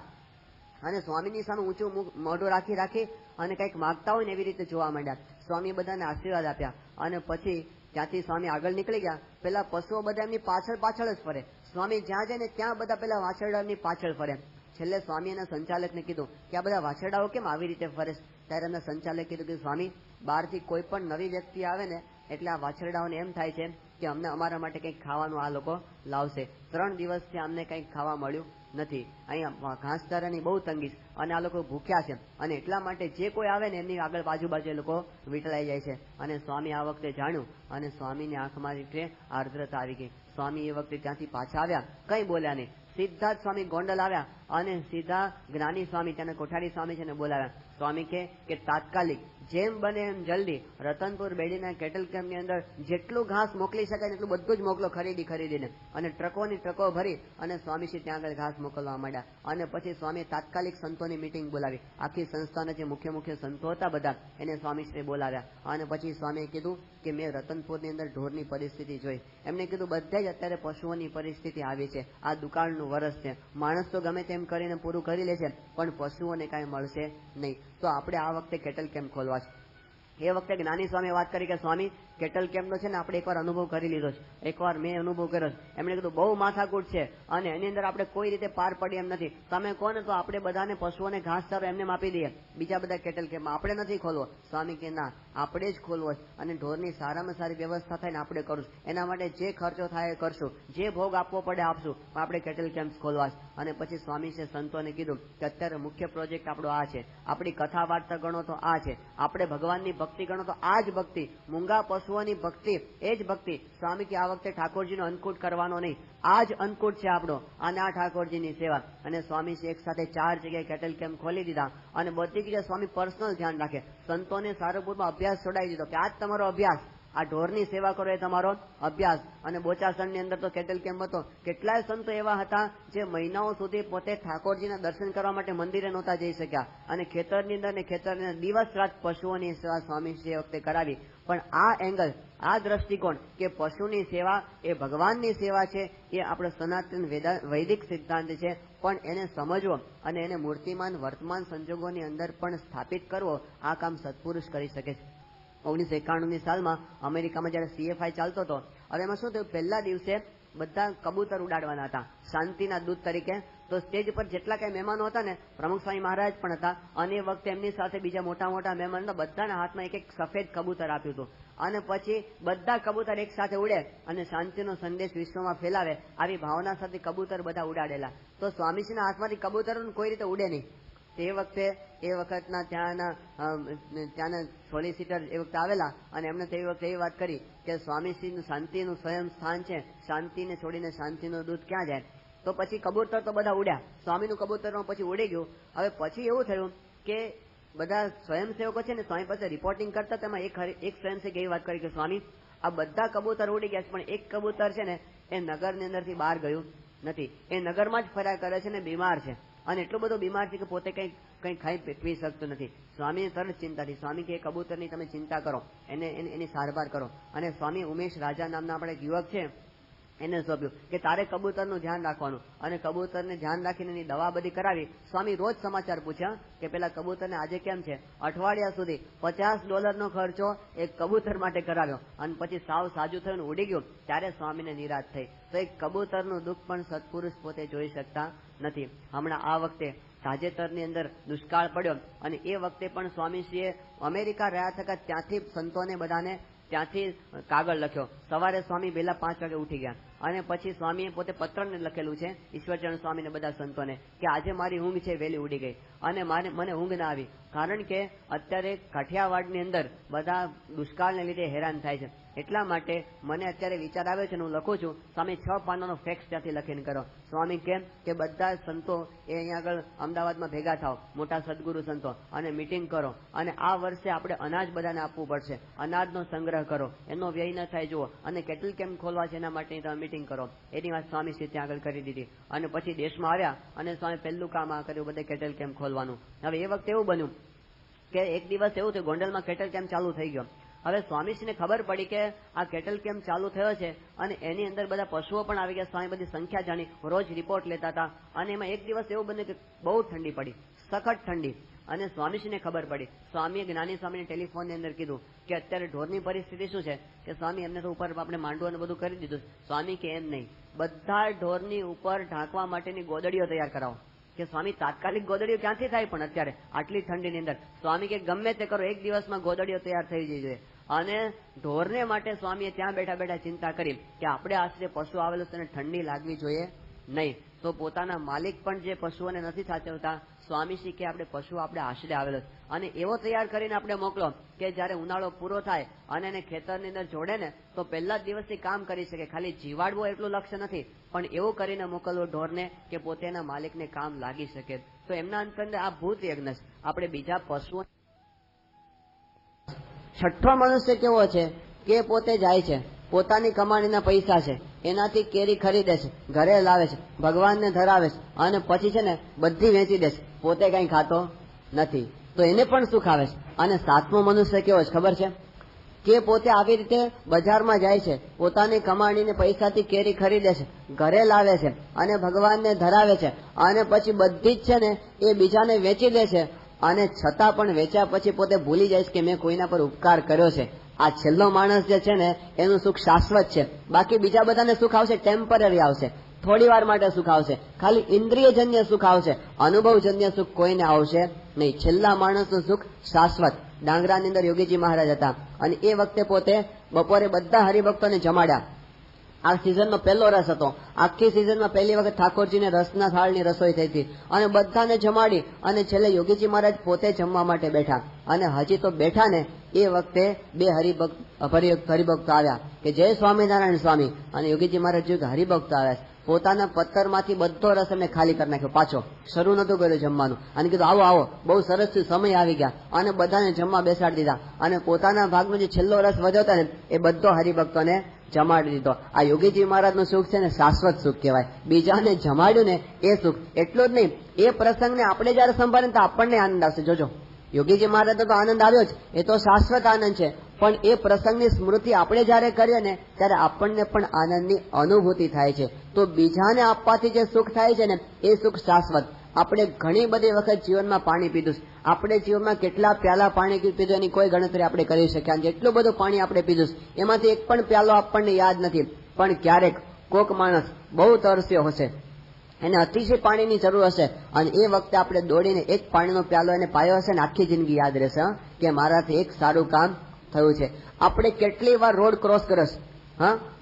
અને સ્વામીની સામે ઊંચું મોઢું રાખી અને કંઈક માગતા હોય ને એવી રીતે જોવા માંડ્યા. સ્વામી બધાને આશીર્વાદ આપ્યા અને પછી ત્યાંથી સ્વામી આગળ નીકળી ગયા. પેલા પશુઓ બધા એમની પાછળ જ ફરે. સ્વામી જ્યાં જાય ને ત્યાં બધા પેલા વાછરડાની પાછળ ફરે. છેલ્લે સ્વામી એના સંચાલકને કીધું કે આ બધા વાછરડાઓ કેમ આવી રીતે ફરે? ત્યારે એમના સંચાલકે કીધું કે સ્વામી, બહારથી કોઈ પણ નવી વ્યક્તિ આવે ને એટલે આ વાછરડાઓને એમ થાય છે કે અમને અમારા માટે કંઈક ખાવાનું આ લોકો લાવશે. 3 દિવસથી અમને કંઈક ખાવા મળ્યું નથી. અહીંયા ઘાસચારાની બહુ તંગી અને આ લોકો ભૂખ્યા છે, અને એટલા માટે જે કોઈ આવે ને એમની આગળ બાજુ એ લોકો વીંટળાઈ જાય છે. અને સ્વામી આ વખતે જાણ્યું અને સ્વામીની આંખમાં રીતે આર્દ્રતા આવી ગઈ. સ્વામી એ વખતે ત્યાંથી પાછા આવ્યા, કંઈ બોલ્યા નહીં. સીધા જ સ્વામી ગોંડલ આવ્યા અને સીધા જ્ઞાની સ્વામી ત્યાં કોઠારી સ્વામી છે ને બોલાવ્યા. સ્વામી કે તાત્કાલિક જેમ બને એમ જલ્દી રતનપુર બેડીના કેટલ કેમ્પની અંદર જેટલું ઘાસ મોકલી શકાય એટલું બધું જ મોકલો, ખરીદીને. અને ટ્રકોની ટ્રકો ભરી અને સ્વામીશ્રી ત્યાં આગળ ઘાસ મોકલવા માંડ્યા. અને પછી સ્વામી તાત્કાલિક સંતોની મિટિંગ બોલાવી. આખી સંસ્થાના જે મુખ્ય સંતો હતા બધા એને સ્વામીશ્રી બોલાવ્યા. અને પછી સ્વામીએ કીધું કે મેં રતનપુરની અંદર ઢોરની પરિસ્થિતિ જોઈ. એમને કીધું બધે જ અત્યારે પશુઓની પરિસ્થિતિ આવી છે. આ દુકાળનું વરસ છે, માણસ તો ગમે તેમ કરીને પૂરું કરી લે છે, પણ પશુઓને કાંઈ મળશે નહીં. તો આપણે આ વખતે કેટલ કેમ્પ ખોલવા છે. એ વખતે જ્ઞાની સ્વામી વાત કરી કે સ્વામી, કેટલ કેમ્પનો છે ને આપણે એકવાર અનુભવ કરી લીધો છે, એકવાર મેં અનુભવ કર્યો છે. એમણે કીધું બહુ માથાકૂટ છે અને એની અંદર આપણે કોઈ રીતે પાર પડીએ એમ નથી. તમે કહો ને તો આપણે બધાને પશુઓને ઘાસચારો એમને આપી દઈએ, બીજા બધા કેટલ કેમ્પમાં આપણે નથી ખોલવો. સ્વામી કે ના, આપણે જ ખોલવો છે અને ઢોરની સારામાં સારી વ્યવસ્થા થાય ને આપણે કરશું. એના માટે જે ખર્ચો થાય એ કરશું, જે ભોગ આપવો પડે આપશું, પણ આપણે કેટલ કેમ્પ ખોલવા છે. અને પછી સ્વામી છે સંતોને કીધું કે અત્યારે મુખ્ય પ્રોજેક્ટ આપણો આ છે, આપણી કથા વાર્તા ગણો તો આ છે, આપણે ભગવાનની ભક્તિ ગણો તો આ જ ભક્તિ, મૂંગા પશુઓની ભક્તિ એ જ ભક્તિ. સ્વામી કે આ વખતે ઠાકોરજીનો અન્નકૂટ કરવાનો નહીં, આ જ અન્નકૂટ છે આપણો અને આ ઠાકોરજીની સેવા. અને સ્વામી એક સાથે 4 જગ્યાએ કેટલ કેમ્પ ખોલી દીધા અને બધી જગ્યાએ સ્વામી પર્સનલ ધ્યાન રાખે. સંતોને સારંગપુરમાં અભ્યાસ છોડાવી દીધો કે આ જ તમારો અભ્યાસ, આ ઢોરની સેવા કરો એ તમારો અભ્યાસ. અને બોચાસણની અંદર તો કેટલ કેમ્પ હતો. કેટલાય સંતો એવા હતા જે મહિનાઓ સુધી પોતે ઠાકોરજીના દર્શન કરવા માટે મંદિરે નહોતા જઈ શક્યા અને ખેતરની અંદર ને ખેતરની અંદર દિવસ રાત પશુઓની સેવા સ્વામીશ્રી એ વખતે કરાવી. પણ આ એંગલ, આ દ્રષ્ટિકોણ કે પશુની સેવા એ ભગવાનની સેવા છે, એ આપણો સનાતન વૈદિક સિદ્ધાંત છે. પણ એને સમજવો અને એને મૂર્તિમાન વર્તમાન સંજોગોની અંદર પણ સ્થાપિત કરવો, આ કામ સત્પુરુષ કરી શકે છે. 1991ની સાલમાં અમેરિકામાં જયારે CFI ચાલતો હતો, હવે એમાં શું થયું, પહેલા દિવસે બધા કબૂતર ઉડાડવાના હતા શાંતિના દૂત તરીકે. તો સ્ટેજ પર જેટલા કઈ મહેમાનો હતા ને, પ્રમુખ સ્વામી મહારાજ પણ હતા અને એ વખતે એમની સાથે બીજા મોટા મહેમાન હતા, બધાના હાથમાં એક સફેદ કબૂતર આપ્યું હતું. અને પછી બધા કબૂતર એક સાથે ઉડે અને શાંતિનો સંદેશ વિશ્વમાં ફેલાવે, આવી ભાવના સાથે કબૂતર બધા ઉડાડેલા. તો સ્વામીજીના હાથમાંથી કબૂતર કોઈ રીતે ઉડે નહીં. એ વખતના ત્યાંના સોલિસિટર એ વખતે આવેલા અને એમને તે વખતે એ વાત કરી કે સ્વામીશ્રીનું શાંતિનું સ્વયં સ્થાન છે, શાંતિને છોડીને શાંતિનો દૂત ક્યાં જાય. તો પછી કબૂતર તો બધા ઉડ્યા, સ્વામીનું કબૂતર પછી ઉડી ગયું. હવે પછી એવું થયું કે બધા સ્વયંસેવકો છે ને સ્વામી પાસે રિપોર્ટિંગ કરતા, તેમાં એક સ્વયંસેવક એવી વાત કરી કે સ્વામી, આ બધા કબૂતર ઉડી ગયા છે પણ એક કબૂતર છે ને એ નગરની અંદરથી બહાર ગયું નથી, એ નગરમાં જ ફર્યા કરે છે ને બીમાર છે અને એટલો બધો બીમાર છે કે પોતે કંઈ ખાઈ પી શકતું નથી. સ્વામીને તરત ચિંતા થઈ. સ્વામી કે કબૂતરની તમે ચિંતા કરો, એની સારવાર કરો. અને સ્વામી ઉમેશ રાજા નામના આપણે એક યુવક છે એને સોંપ્યું કે તારે કબૂતરનું ધ્યાન રાખવાનું. અને કબૂતરને ધ્યાન રાખીને એની દવા બધી કરાવી. સ્વામી રોજ સમાચાર પૂછ્યા કે પેલા કબૂતરને આજે કેમ છે. અઠવાડિયા સુધી $50 ખર્ચો એક કબૂતર માટે કરાવ્યો અને પછી સાવ સાજું થયું ઉડી ગયું. ત્યારે સ્વામીને નિરાશ થઈ. તો એક કબૂતરનું દુઃખ પણ સત્પુરુષ પોતે જોઈ શકતા નથી. હમણાં આ વખતે તાજેતરની અંદર દુષ્કાળ પડ્યો અને એ વખતે પણ સ્વામીશ્રીએ અમેરિકા રહ્યા થતા ત્યાંથી સંતોને બધાને ત્યાંથી કાગળ લખ્યો. સવારે સ્વામી વહેલા 5 વાગે ઉઠી ગયા અને પછી સ્વામીએ પોતે પત્રને લખેલું છે ઈશ્વરચરણ સ્વામીને બધા સંતોને કે આજે મારી ઊંઘ છે વહેલી ઉડી ગઈ અને મને ઊંઘ ના આવી, કારણ કે અત્યારે કાઠિયાવાડની અંદર બધા દુષ્કાળને લીધે હેરાન થાય છે. એટલા માટે મને અત્યારે વિચાર આવ્યો છે, હું લખું છું. સ્વામી 6 પાનાનો ફેક્સ ત્યાંથી લખીને કરો. સ્વામી કેમ કે બધા સંતો એ અહીંયા આગળ અમદાવાદમાં ભેગા થાવ, મોટા સદગુરુ સંતો, અને મિટિંગ કરો અને આ વર્ષે આપણે અનાજ બધાને આપવું પડશે, અનાજનો સંગ્રહ કરો, એનો વ્યય ન થાય જુઓ અને કેટલ કેમ્પ ખોલવા છે એના માટે તમે મિટિંગ કરો. એની વાત સ્વામીશ્રી ત્યાં આગળ કરી દીધી અને પછી દેશમાં આવ્યા અને સ્વામી પહેલું કામ આ કર્યું, બધે કેટલ કેમ્પ ખોલવાનું. હવે એ વખતે એવું બન્યું કે એક દિવસ એવું થયું ગોંડલમાં કેટલ કેમ્પ ચાલુ થઈ ગયો. હવે સ્વામીશ્રીને ખબર પડી કે આ કેટલ કેમ્પ ચાલુ થયો છે અને એની અંદર બધા પશુઓ પણ આવી ગયા. સ્વામી બધી સંખ્યા જાણી, રોજ રિપોર્ટ લેતા હતા અને એમાં એક દિવસ એવું બન્યું કે બહુ ઠંડી પડી, સખત ઠંડી. અને સ્વામીશ્રીને ખબર પડી. સ્વામીએ જ્ઞાની સ્વામીને ટેલિફોનની અંદર કીધું કે અત્યારે ઢોરની પરિસ્થિતિ શું છે. કે સ્વામી એમને તો ઉપર આપણે માંડવું અને બધું કરી દીધું. સ્વામી કે એમ નહીં, બધા ઢોરની ઉપર ઢાંકવા માટેની ગોદડીઓ તૈયાર કરાવો. કે સ્વામી તાત્કાલિક ગોદડીઓ ક્યાંથી થાય, પણ અત્યારે આટલી ઠંડીની અંદર સ્વામી કે ગમે તે કરો 1 દિવસમાં ગોદડીઓ તૈયાર થઈ જવી જોઈએ. અને ઢોરને માટે સ્વામીએ ત્યાં બેઠા બેઠા ચિંતા કરી કે આપણે આશરે પશુ આવેલું તેને ઠંડી લાગવી જોઈએ નહીં. તો પોતાના માલિક પણ જે પશુઓને નથી સાચવતા, સ્વામીશ્રી કે આપણે પશુ આપણે આશરે આવેલો અને એવો તૈયાર કરીને આપણે મોકલો કે જયારે ઉનાળો પૂરો થાય અને એને ખેતરની અંદર જોડે ને તો પહેલા જ દિવસથી કામ કરી શકે. ખાલી જીવાડવો એટલું લક્ષ્ય નથી, પણ એવું કરીને મોકલવું ઢોરને કે પોતે એના માલિકને કામ લાગી શકે. તો એમના અંદર આ ભૂત યજ્ઞ આપણે બીજા પશુઓ. છઠ્ઠો મનુષ્ય કેવો છે કે પોતે જાય છે, પોતાની કમાણીના પૈસા છે એનાથી કેરી ખરીદે છે, ઘરે લાવે છે, ભગવાનને ધરાવે છે અને પછી છે ને બધી વેચી દે છે, પોતે કઈ ખાતો નથી. તો એને પણ સુખ આવે છે. અને સાતમો મનુષ્ય કેવો છે ખબર છે કે પોતે આવી રીતે બજારમાં જાય છે, પોતાની કમાણીને પૈસાથી કેરી ખરીદે છે, ઘરે લાવે છે અને ભગવાનને ધરાવે છે અને પછી બધી જ છે ને એ બીજાને વેચી દે છે. અને છતાં પણ વેચ્યા પછી પોતે ભૂલી જાય કે મેં કોઈના પર ઉપકાર કર્યો છે. આ છેલ્લો માણસ જે છે ને એનું સુખ શાશ્વત છે. બાકી બીજા બધાને સુખ આવશે, ટેમ્પરરી આવશે, થોડી વાર માટે સુખ આવશે, ખાલી ઇન્દ્રિયજન્ય સુખ આવશે, અનુભવજન્ય સુખ કોઈને આવશે નહીં. છેલ્લા માણસનું સુખ શાશ્વત. ડાંગરાની અંદર યોગીજી મહારાજ હતા અને એ વખતે પોતે બપોરે બધા હરિભક્તોને જમાડ્યા. આ સિઝનનો પહેલો રસ હતો. આખી સિઝનમાં પહેલી વખત ઠાકોરજીને રસના થાળની રસોઈ થઈ હતી અને બધાને જમાડી અને છેલ્લે યોગીજી મહારાજ પોતે જમવા માટે બેઠા. અને હજી તો બેઠા ને એ વખતે 2 હરિભક્તો આવ્યા કે જય સ્વામિનારાયણ સ્વામી. અને યોગીજી મહારાજ જોયું કે હરિભક્તો આવ્યા, પોતાના પથ્થરમાંથી બધો રસ એમને ખાલી કરી નાખ્યો, પાછો શરૂ નતું કર્યું જમવાનું. અને કીધું આવો આવો, બહુ સરસ સમય આવી ગયા અને બધાને જમવા બેસાડી દીધા. અને પોતાના ભાગનો જે છેલ્લો રસ વધ્યો હતો ને એ બધો હરિભક્તોને જમાડી દીધો. આ યોગીજી મહારાજનું સુખ છે ને શાશ્વત સુખ કહેવાય. બીજાને જમાડ્યું ને એ સુખ. એટલું જ નહીં, એ પ્રસંગને આપણે જયારે સંભાળીએ તો આપણને આનંદ આવશે. જોજો, યોગીજી મહારાજનો તો આનંદ આવ્યો જ, એ તો શાશ્વત આનંદ છે. પણ એ પ્રસંગની સ્મૃતિ આપણે જયારે કરીએ ને ત્યારે આપણને પણ આનંદની અનુભૂતિ થાય છે. તો બીજાને આપવાથી જે સુખ થાય છે ને એ સુખ શાશ્વત. આપણે ઘણી બધી વખત જીવનમાં પાણી પીધું, આપણે જીવનમાં કેટલા પ્યાલા પાણી પીધું એની કોઈ ગણતરી આપણે કરી શક્યા. જેટલું બધું પાણી આપણે પીધું એમાંથી એક પણ પ્યાલો આપણને યાદ નથી. પણ ક્યારેક કોક માણસ બહુ તરસ્યો હશે, એને અતિશય પાણીની જરૂર હશે અને એ વખતે આપણે દોડીને એક પાણીનો પ્યાલો એને પાયો હશે ને આખી જિંદગી યાદ રહેશે કે મારાથી એક સારું કામ થયું છે. આપણે કેટલી વાર રોડ ક્રોસ કર્યો,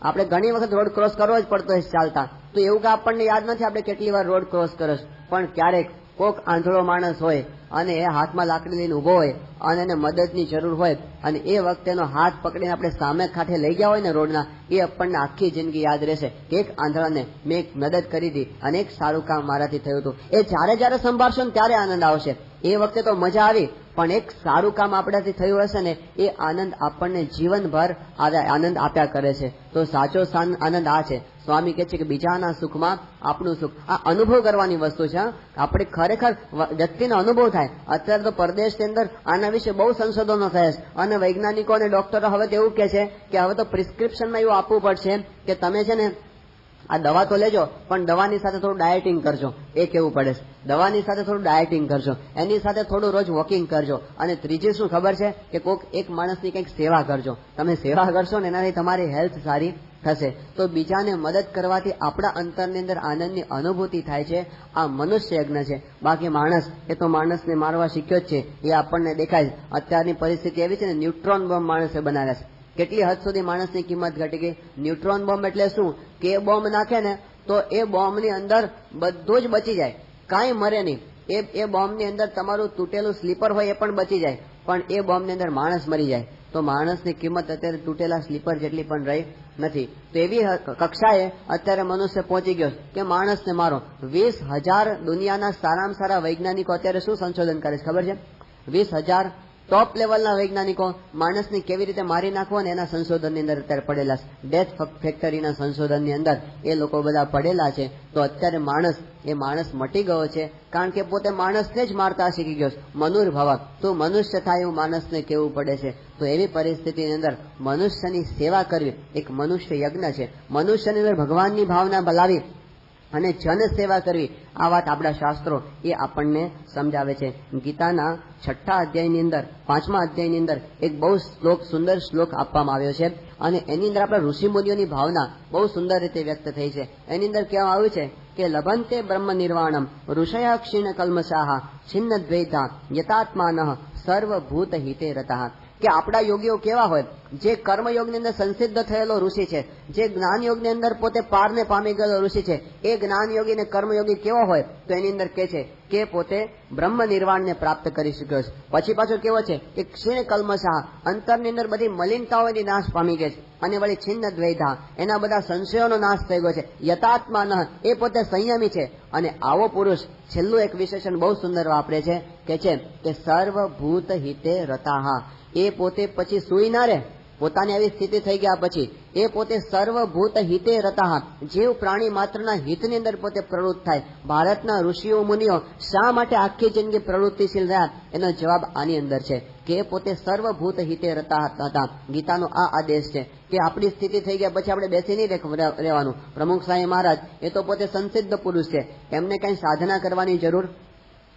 આપણે ઘણી વખત રોડ ક્રોસ કરવો જ પડતો હોય ચાલતા, તો એવું કે આપણને યાદ નથી આપણે કેટલી વાર રોડ ક્રોસ કર્યો. પણ ક્યારેક કોક આંધળો માણસ હોય અને એ હાથમાં લાકડી લઈને ઉભો હોય અને એને મદદની જરૂર હોય અને એ વખતે એનો હાથ પકડીને આપણે સામે કાંઠે લઈ ગયા હોય ને રોડના, એ આપણને આખી જિંદગી યાદ રહેશે કે એક આંધળાને મેં એક મદદ કરી હતી અને એક સારું કામ મારાથી થયું હતું. એ જ્યારે જ્યારે સંભાળશો ને ત્યારે આનંદ આવશે. એ વખતે તો મજા આવી, પણ એક સારું કામ આપણાથી થયું હશે ને એ આનંદ આપણને જીવનભર આનંદ આપ્યા કરે છે. તો સાચો આનંદ આ છે. સ્વામી કહે છે કે બીજાના સુખમાં આપણું સુખ. આ અનુભવ કરવાની વસ્તુ છે. આપણે ખરેખર વ્યક્તિનો અનુભવ થાય. અત્યારે તો પરદેશની અંદર આના વિશે બહુ સંશોધનો થયા છે અને વૈજ્ઞાનિકો અને ડોક્ટરો હવે તો એવું કહે છે કે હવે તો પ્રિસ્ક્રિપ્શનમાં એવું આપવું પડશે કે તમે છે ને આ દવા તો લેજો પણ દવાની સાથે થોડું ડાયટિંગ કરજો. એ કેવું પડે છે, દવાની સાથે થોડું ડાયટિંગ કરજો, એની સાથે થોડું રોજ વોકિંગ કરજો. અને ત્રીજી શું ખબર છે કે કોઈક એક માણસની કંઈક સેવા કરજો. તમે સેવા કરશો ને એનાથી તમારી હેલ્થ સારી થશે. તો બીજાને મદદ કરવાથી આપણા અંતરની અંદર આનંદની અનુભૂતિ થાય છે. આ મનુષ્ય યજ્ઞ છે. બાકી માણસ એ તો માણસને મારવા શીખ્યો જ છે, એ આપણને દેખાય. અત્યારની પરિસ્થિતિ એવી છે ને, ન્યુટ્રોન બોમ્બ માણસે બનાવ્યા છે. કેટલી હદ સુધી માણસની કિંમત ઘટી ગઈ. ન્યુટ્રોન બોમ્બ એટલે શું કે એ બોમ્બ નાખે ને તો એ બોમ્બની અંદર બધું જ બચી જાય, કાંઈ મરે નહીં. એ બોમ્બની અંદર તમારું તૂટેલું સ્લીપર હોય એ પણ બચી જાય, પણ એ બોમ્બની અંદર માણસ મરી જાય. તો માણસની કિંમત અત્યારે તૂટેલા સ્લીપર જેટલી પણ રહી નથી. તો એવી કક્ષાએ અત્યારે મનુષ્ય પહોંચી ગયો કે માણસને મારો. 20,000 દુનિયાના સારામાં સારા વૈજ્ઞાનિકો અત્યારે શું સંશોધન કરે છે ખબર છે? 20,000 ટોપ લેવલના વૈજ્ઞાનિકો માણસને કેવી રીતે મારી નાખવો ને એના સંશોધનની અંદર અત્યારે પડેલા છે. ડેથ ફેક્ટરીના સંશોધનની અંદર એ લોકો બધા પડેલા છે. તો અત્યારે માણસ મટી ગયો છે કારણ કે પોતે માણસને જ મારતા શીખી ગયો છે. મનુર્ભવ, તો મનુષ્ય થાય એવું માણસને કેવું પડે છે. તો એવી પરિસ્થિતિની અંદર મનુષ્યની સેવા કરવી એક મનુષ્ય યજ્ઞ છે. મનુષ્યની અંદર ભગવાનની ભાવના બોલાવી અને જન સેવા કરવી, આ વાત આપણા શાસ્ત્રો એ આપણને સમજાવે છે. ગીતાના 6થા અધ્યાયની અંદર 5મા અધ્યાયની અંદર એક બહુ સુંદર શ્લોક આપવામાં આવ્યો છે અને એની અંદર આપણા ઋષિ મુનિઓની ભાવના બહુ સુંદર રીતે વ્યક્ત થઈ છે. એની અંદર કહેવામાં આવ્યું છે કે લભંતે બ્રહ્મ નિર્વાણમ ઋષય ક્ષીણ કલ્મષાહ છિન્ન દ્વૈતા યતાત્માન સર્વભૂત હિતે રતા. કે આપણા યોગીઓ કેવા હોય, જે કર્મયોગની અંદર સંસિદ્ધ થયેલો ઋષિ છે, જે જ્ઞાન યોગની અંદર પોતે પારને પામી ગયેલો ઋષિ છે, એ જ્ઞાન યોગી અને કર્મયોગી કેવો હોય તો એની અંદર કે છે કે પોતે બ્રહ્મ નિર્વાણને પ્રાપ્ત કરી શક્યો છે. પછી પાછો કેવો છે કે ક્ષીણ કલ્મષા, અંતરની અંદર બધી મલિનતાઓની નાશ પામી ગઈ છે, અને વળી છિન્ન દ્વૈધા, એના બધા સંશયોનો નાશ થઈ ગયો છે. યતાત્માન, એ પોતે સંયમી છે. અને આવો પુરુષ છેલ્લું એક વિશેષણ બહુ સુંદર વાપરે છે કે સર્વભૂત હિતે રતાહા. એ પોતે પછી સુઈ ના રહે, પોતાની આવી સ્થિતિ થઈ ગયા પછી એ પોતે સર્વભૂત હિતે રતાહ, જીવ પ્રાણી માત્રના હિતની અંદર પોતે પ્રવૃત્ત થાય. ભારતના ઋષિઓ મુનિઓ શા માટે આખી જિંદગી પ્રવૃત્તિશીલ રહ્યા, એનો જવાબ આની અંદર છે કે પોતે સર્વભૂત હિતે રતાહ હતા. ગીતાનો આ આદેશ છે કે આપણી સ્થિતિ થઈ ગયા પછી આપણે બેસી નહીં રહેવાનું. પ્રમુખ સ્વામી મહારાજ એ તો પોતે સંસિદ્ધ પુરુષ છે, એમને કઈ સાધના કરવાની જરૂર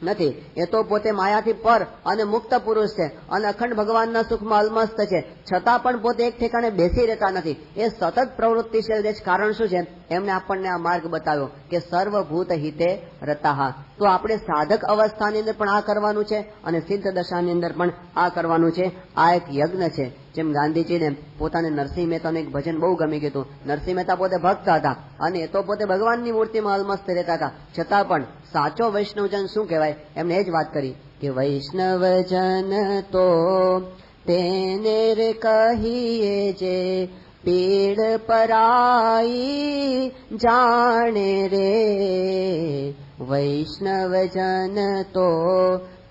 નથી. એ તો પોતે માયાથી પર અને મુક્ત પુરુષ છે, અને અખંડ ભગવાનના સુખમાં અલમસ્ત છે, છતાં પણ પોતે એક ઠેકાણે બેસી રહેતા નથી. એ સતત પ્રવૃત્તિશીલ છે. કારણ શું છે? એમને આપણને આ માર્ગ બતાવ્યો કે સર્વભૂત હિતે રતાહ. તો આપણે સાધક અવસ્થાની અંદર પણ આ કરવાનું છે, અને સિદ્ધ દશાની અંદર પણ આ કરવાનું છે. આ એક યજ્ઞ છે. જેમ ગાંધીજીને પોતાને નરસિંહ મહેતાનું એક ભજન બહુ ગમી ગયું. નરસિંહ મહેતા પોતે ભક્ત હતા, અને એ તો પોતે ભગવાનની મૂર્તિમાં અલમસ્ત રહેતા હતા, છતાં પણ સાચો વૈષ્ણવજન શું કહેવાય, એમને એ જ વાત કરી કે વૈષ્ણવજન તો તેને રે કહીએ જે પીડ પરાઈ જાણે રે. વૈષ્ણવજન તો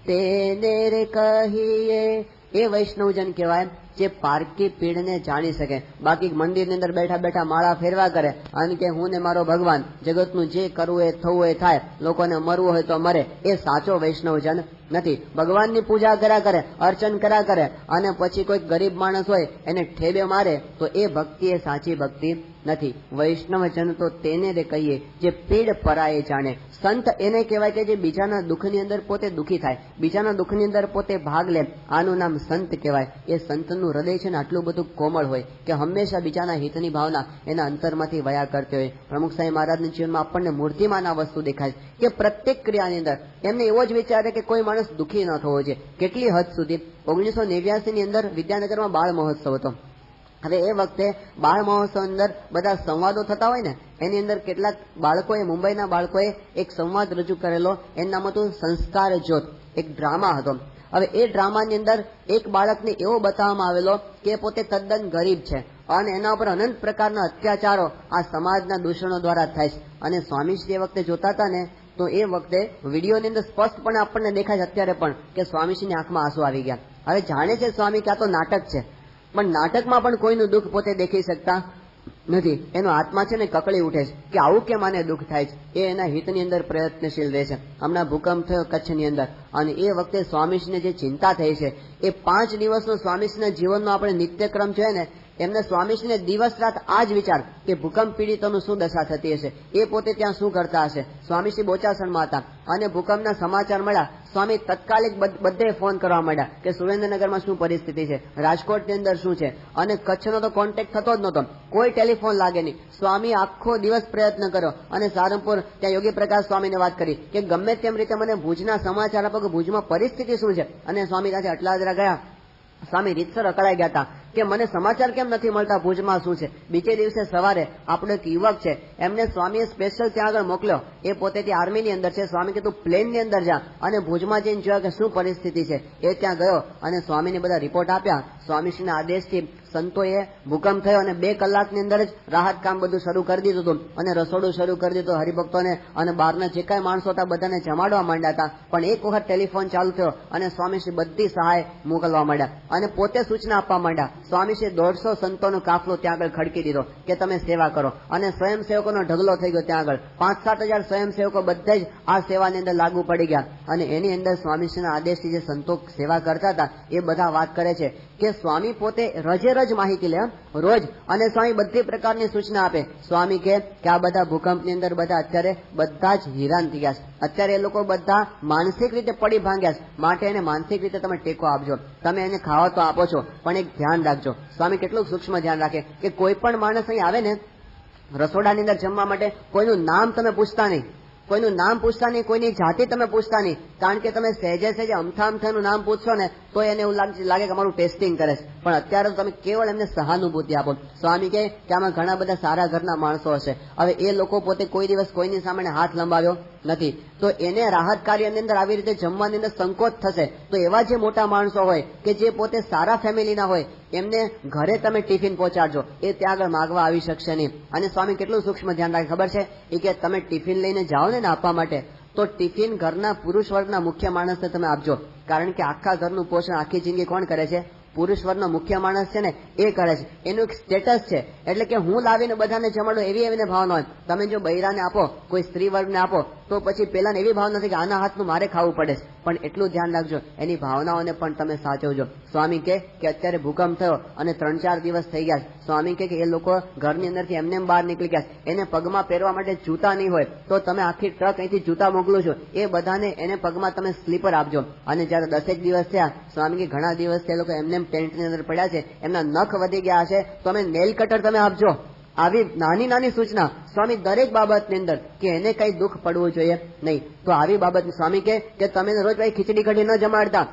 તેને રે કહીએ, એ વૈષ્ણવજન કહેવાય જે પારકી પીડને જાણી શકે. બાકી મંદિરની અંદર બેઠા બેઠા માળા ફેરવા કરે અને કે હું ને મારો ભગવાન, જગતનું જે કરવું એ થવું એ થાય, લોકોને મરવું હોય તો મરે, એ સાચો વૈષ્ણવજન નથી. ભગવાનની પૂજા કર્યા કરે, અર્ચન કર્યા કરે, અને પછી કોઈ ગરીબ માણસ હોય એને ઠેબે મારે, તો એ ભક્તિ એ સાચી ભક્તિ નથી. વૈષ્ણવજન તો તેને રે કહીએ જે પીડ પરાય જાણે. સંત એને કહેવાય કે જે બીજાના દુઃખની અંદર પોતે દુઃખી થાય, બીજાના દુઃખની અંદર પોતે ભાગ લે, આનું નામ સંત કહેવાય. એ સંતનું હૃદય છે ને આટલું બધું કોમળ હોય કે હંમેશા બીજાના હિતની ભાવના એના અંતરમાંથી વયા કરતી હોય. પ્રમુખ સાંઈ મહારાજના જીવનમાં આપણને મૂર્તિમાં આ વસ્તુ દેખાય કે પ્રત્યેક ક્રિયાની અંદર એમને એવો જ વિચારે કે કોઈ માણસ દુઃખી ન થવો જોઈએ. કેટલી હદ સુધી 1989 ની અંદર વિદ્યાનગરમાં બાળ મહોત્સવ હતો. હવે એ વખતે બાળ મહોત્સવ અંદર બધા સંવાદો થતા હોય ને, એની અંદર કેટલાક બાળકોએ, મુંબઈના બાળકોએ એક સંવાદ રજૂ કરેલો. એનું નામ હતું સંસ્કાર જ્યોત. એક ડ્રામા હતો. હવે એ ડ્રામાની અંદર એક બાળકને એવો બતાવવામાં આવેલો કે પોતે તદ્દન ગરીબ છે, અને એના ઉપર અનંત પ્રકારના અત્યાચારો આ સમાજના દૂષણો દ્વારા થાય છે. અને સ્વામીશ્રી એ વખતે જોતા હતા ને, તો એ વખતે વિડીયોની અંદર સ્પષ્ટપણે આપણને દેખાય છે અત્યારે પણ કે સ્વામીશ્રીની આંખમાં આંસુ આવી ગયા. હવે જાણે છે સ્વામી કે આ તો નાટક છે, પણ નાટકમાં પણ કોઈનું દુઃખ પોતે દેખી શકતા નથી. એનો આત્મા છે ને કકળી ઉઠે છે કે આવું કેમ આને દુઃખ થાય છે. એ એના હિતની અંદર પ્રયત્નશીલ રહે છે. હમણાં ભૂકંપ થયો કચ્છની અંદર, અને એ વખતે સ્વામીશ્રીને જે ચિંતા થઈ છે, એ 5 દિવસનો સ્વામીશ્રીના જીવનનો આપણે નિત્યક્રમ છે ને, એમને સ્વામીશ્રીને દિવસ રાત આ જ વિચાર કે ભૂકંપ પીડિતોનું શું દશા થતી હશે, એ પોતે ત્યાં શું કરતા હશે. સ્વામીશ્રી બોચાસણમાં હતા અને ભૂકંપના સમાચાર મળ્યા. સ્વામી તત્કાલિક બધે ફોન કરવા માંડ્યા કે સુરેન્દ્રનગરમાં શું પરિસ્થિતિ છે, રાજકોટની અંદર શું છે, અને કચ્છનો તો કોન્ટેક્ટ થતો જ નહોતો, કોઈ ટેલિફોન લાગે નહીં. સ્વામી આખો દિવસ પ્રયત્ન કર્યો, અને સારંગપુર ત્યાં યોગી પ્રકાશ સ્વામીને વાત કરી કે ગમે તેમ રીતે મને ભુજના સમાચાર આપો કે ભુજમાં પરિસ્થિતિ શું છે. અને સ્વામી ત્યાંથી અટલાદરા ગયા. સ્વામી રીતસર અકળાઈ ગયા હતા કે મને સમાચાર કેમ નથી મળતા, ભુજમાં શું છે. બીજે દિવસે સવારે આપણો એક યુવક છે, એમને સ્વામીએ સ્પેશિયલ ત્યાં આગળ મોકલ્યો. એ પોતે ત્યાં આર્મીની અંદર છે. સ્વામી કે તું પ્લેનની અંદર જા અને ભુજમાં જઈને જોયા કે શું પરિસ્થિતિ છે. એ ત્યાં ગયો અને સ્વામીને બધા રિપોર્ટ આપ્યા. સ્વામીશ્રીના આદેશથી સંતોએ ભૂકંપ થયો અને 2 કલાકની અંદર જ રાહત કામ બધું શરૂ કરી દીધું હતું, અને રસોડું શરૂ કરી દીધું. હરિભક્તોને અને બહારના જે કાંઈ માણસો હતા બધાને જમાડવા માંડ્યા હતા. પણ એક વખત ટેલિફોન ચાલુ થયો અને સ્વામીશ્રી બધી સહાય મોકલવા માંડ્યા, અને પોતે સૂચના આપવા માંડ્યા. સ્વામીશ્રી 150 સંતોનો કાફલો ત્યાં આગળ ખડકી દીધો કે તમે સેવા કરો, અને સ્વયંસેવકોનો ઢગલો થઈ ગયો. ત્યાં આગળ 5-7 હજાર સ્વયંસેવકો બધા જ આ સેવાની અંદર લાગુ પડી ગયા. અને એની અંદર સ્વામીશ્રીના આદેશથી જે સંતો સેવા કરતા હતા એ બધા વાત કરે છે કે સ્વામી પોતે રજે રજ માહિતી લે રોજ, અને સ્વામી બધી પ્રકારની સૂચના આપે. સ્વામી કે આ બધા ભૂકંપની અંદર બધા અત્યારે બધા જ હેરાન થઈ ગયા છે. અત્યારે એ લોકો બધા માનસિક રીતે પડી ભાંગ્યા છે, માટે એને માનસિક રીતે તમે ટેકો આપજો. તમે એને ખાવા તો આપો છો, પણ એક ધ્યાન રાખજો. સ્વામી કેટલું સૂક્ષ્મ ધ્યાન રાખે કે કોઈ પણ માણસ અહીં આવે ને રસોડાની અંદર જમવા માટે કોઈનું નામ તમે પૂછતા નહીં, કોઈનું નામ પૂછતા નહીં, કોઈની જાતિ તમે પૂછતા નહીં, કારણ કે તમે સહેજે સહેજે અમથાનું નામ પૂછશો ને તો એને એવું લાગે કે અમારું ટેસ્ટિંગ કરે છે. પણ અત્યારે તમે કેવળ એમને સહાનુભૂતિ આપો. સ્વામી કહે કે આમાં ઘણા બધા સારા ઘરના માણસો હશે. હવે એ લોકો પોતે કોઈ દિવસ કોઈની સામે હાથ લંબાવ્યો નથી, તો એને રાહત કાર્યની અંદર આવી રીતે જમવાની અંદર સંકોચ થશે. તો એવા જે મોટા માણસો હોય કે જે પોતે સારા ફેમિલીના હોય એમને ઘરે તમે ટિફિન પહોંચાડજો, એ ત્યાં આગળ માગવા આવી શકશે નહીં. અને સ્વામી કેટલું સૂક્ષ્મ ધ્યાન રાખે ખબર છે, એ કે તમે ટિફિન લઈને જાઓ ને આપવા માટે, તો ટિફિન ઘરના પુરુષ વર્ગના મુખ્ય માણસને તમે આપજો. કારણ કે આખા ઘરનું પોષણ આખી જિંદગી કોણ કરે છે? પુરુષ વર્ગનો મુખ્ય માણસ છે ને એ કરે છે. એનું એક સ્ટેટસ છે, એટલે કે હું લાવીને બધાને જમાડો એવી એમને ભાવના હોય. તમે જો બૈરાને આપો, કોઈ સ્ત્રી વર્ગને આપો, તો પછી પેલાને એવી ભાવના નથી કે આના હાથનું મારે ખાવું પડે છે. પણ એટલું ધ્યાન રાખજો, એની ભાવનાઓને પણ તમે સાચવજો. સ્વામી કહે કે અત્યારે ભૂકંપ થયો અને 3-4 દિવસ થઈ ગયા. સ્વામી કહે કે એ લોકો ઘરની અંદરથી એમને બહાર નીકળી ગયા, એને પગમાં પહેરવા માટે જૂતા નહીં હોય, તો તમે આખી ટ્રક અહીંથી જૂતા મોકલો છો, એ બધાને એને પગમાં તમે સ્લીપર આપજો. અને જયારે 10 દિવસ થયા, સ્વામી કે ઘણા દિવસ એ લોકો એમને ટેન્ટની અંદર પડ્યા છે, એમના નખ વધી ગયા હશે, તો અમે નેલ કટર તમે આપજો. આવી નાની નાની સૂચના સ્વામી દરેક બાબતની અંદર કે એને કઈ દુઃખ પડવું જોઈએ નહીં. તો આવી બાબત સ્વામી કે તમે રોજ ભાઈ ખીચડી કઢી ન જમાડતા,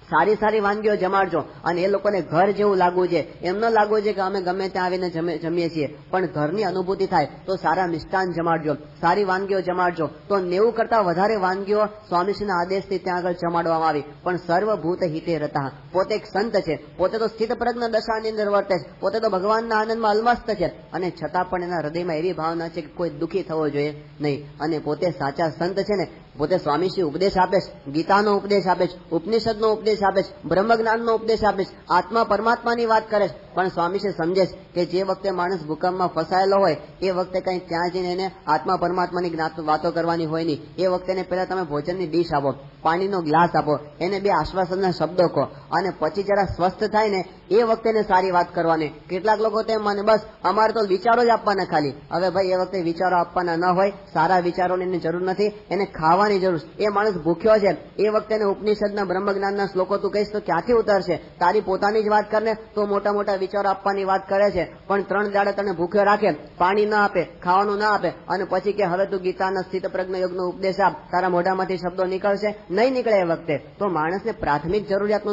સારી સારી વાનગીઓ જમાડજો. અને એ લોકોને ઘર જેવું લાગવું છે, એમ ન લાગવું છે કે અમે ગમે ત્યાં આવીને જમીએ છીએ, પણ ઘરની અનુભૂતિ થાય તો સારા મિષ્ટાન જમાડજો, સારી વાનગીઓ જમાડજો. તો 90 કરતા વધારે વાનગીઓ સ્વામીશ્રીના આદેશથી ત્યાં આગળ જમાડવામાં આવી. પણ સર્વભૂત હિતે રતા, પોતે એક સંત છે, પોતે તો સ્થિત પ્રજ્ઞ દશાની અંદર વર્તે છે, પોતે તો ભગવાનના આનંદમાં અલમસ્ત છે, અને છતાં પણ એના હૃદયમાં એવી ભાવના છે કે કોઈ દુઃખી થવો જોઈએ નહીં. અને પોતે સાચા સંત છે ને, પોતે સ્વામીશ્રી ઉપદેશ આપે છે, ગીતાનો ઉપદેશ આપે છે, ઉપનિષદનો ઉપદેશ આપે છે, બ્રહ્મજ્ઞાનનો ઉપદેશ આપે છે, આત્મા પરમાત્માની વાત કરે છે. પણ સ્વામીશ્રી સમજે છે કે જે વખતે માણસ ભૂકંપમાં ફસાયેલો હોય એ વખતે કઈ ત્યાં જઈને એને આત્મા પરમાત્માની વાતો કરવાની હોય નહીં. એ વખતે એને પહેલા તમે ભોજનની ડીશ આપો, પાણીનો ગ્લાસ આપો, એને 2 આશ્વાસનના શબ્દો કહો, અને પછી જરા સ્વસ્થ થાય ને એ વખતે એને સારી વાત કરવાની. કેટલાક લોકો તેમ માને બસ અમારે તો વિચારો જ આપવાના ખાલી. હવે ભાઈ એ વખતે વિચારો આપવાના ન હોય, સારા વિચારોની એની જરૂર નથી, એને ખાવાની જરૂર. એ માણસ ભૂખ્યો છે, એ વખતે એને ઉપનિષદના બ્રહ્મજ્ઞાનના શ્લોકો તું કહીશ તો ક્યાંથી ઉતરશે? તારી પોતાની જ વાત કરને તો મોટા મોટા વિચારો આપવાની વાત કરે છે. પણ 3 દાડા તને ભૂખ્યો રાખે, પાણી ના આપે, ખાવાનું ના આપે, અને પછી કે હવે તું ગીતાના સ્થિત પ્રજ્ઞ યોગનો ઉપદેશ આપ, તારા મોઢામાંથી શબ્દો નીકળશે નહીં? નીકળે. એ વખતે તો માણસને પ્રાથમિક જરૂરિયાતનો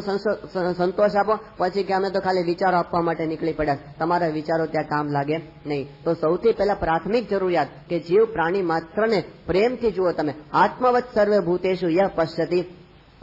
સંતોષ આપો, પછી કે અમે તો ખાલી વિચારો આપવા માટે નીકળી પડ્યા, તમારા વિચારો ત્યાં કામ લાગે નહીં. તો સૌથી પહેલા પ્રાથમિક જરૂરિયાત કે જીવ પ્રાણી માત્રને પ્રેમથી જુઓ. તમે આત્મવત સર્વે ભૂતેષુ યહ પશ્યતિ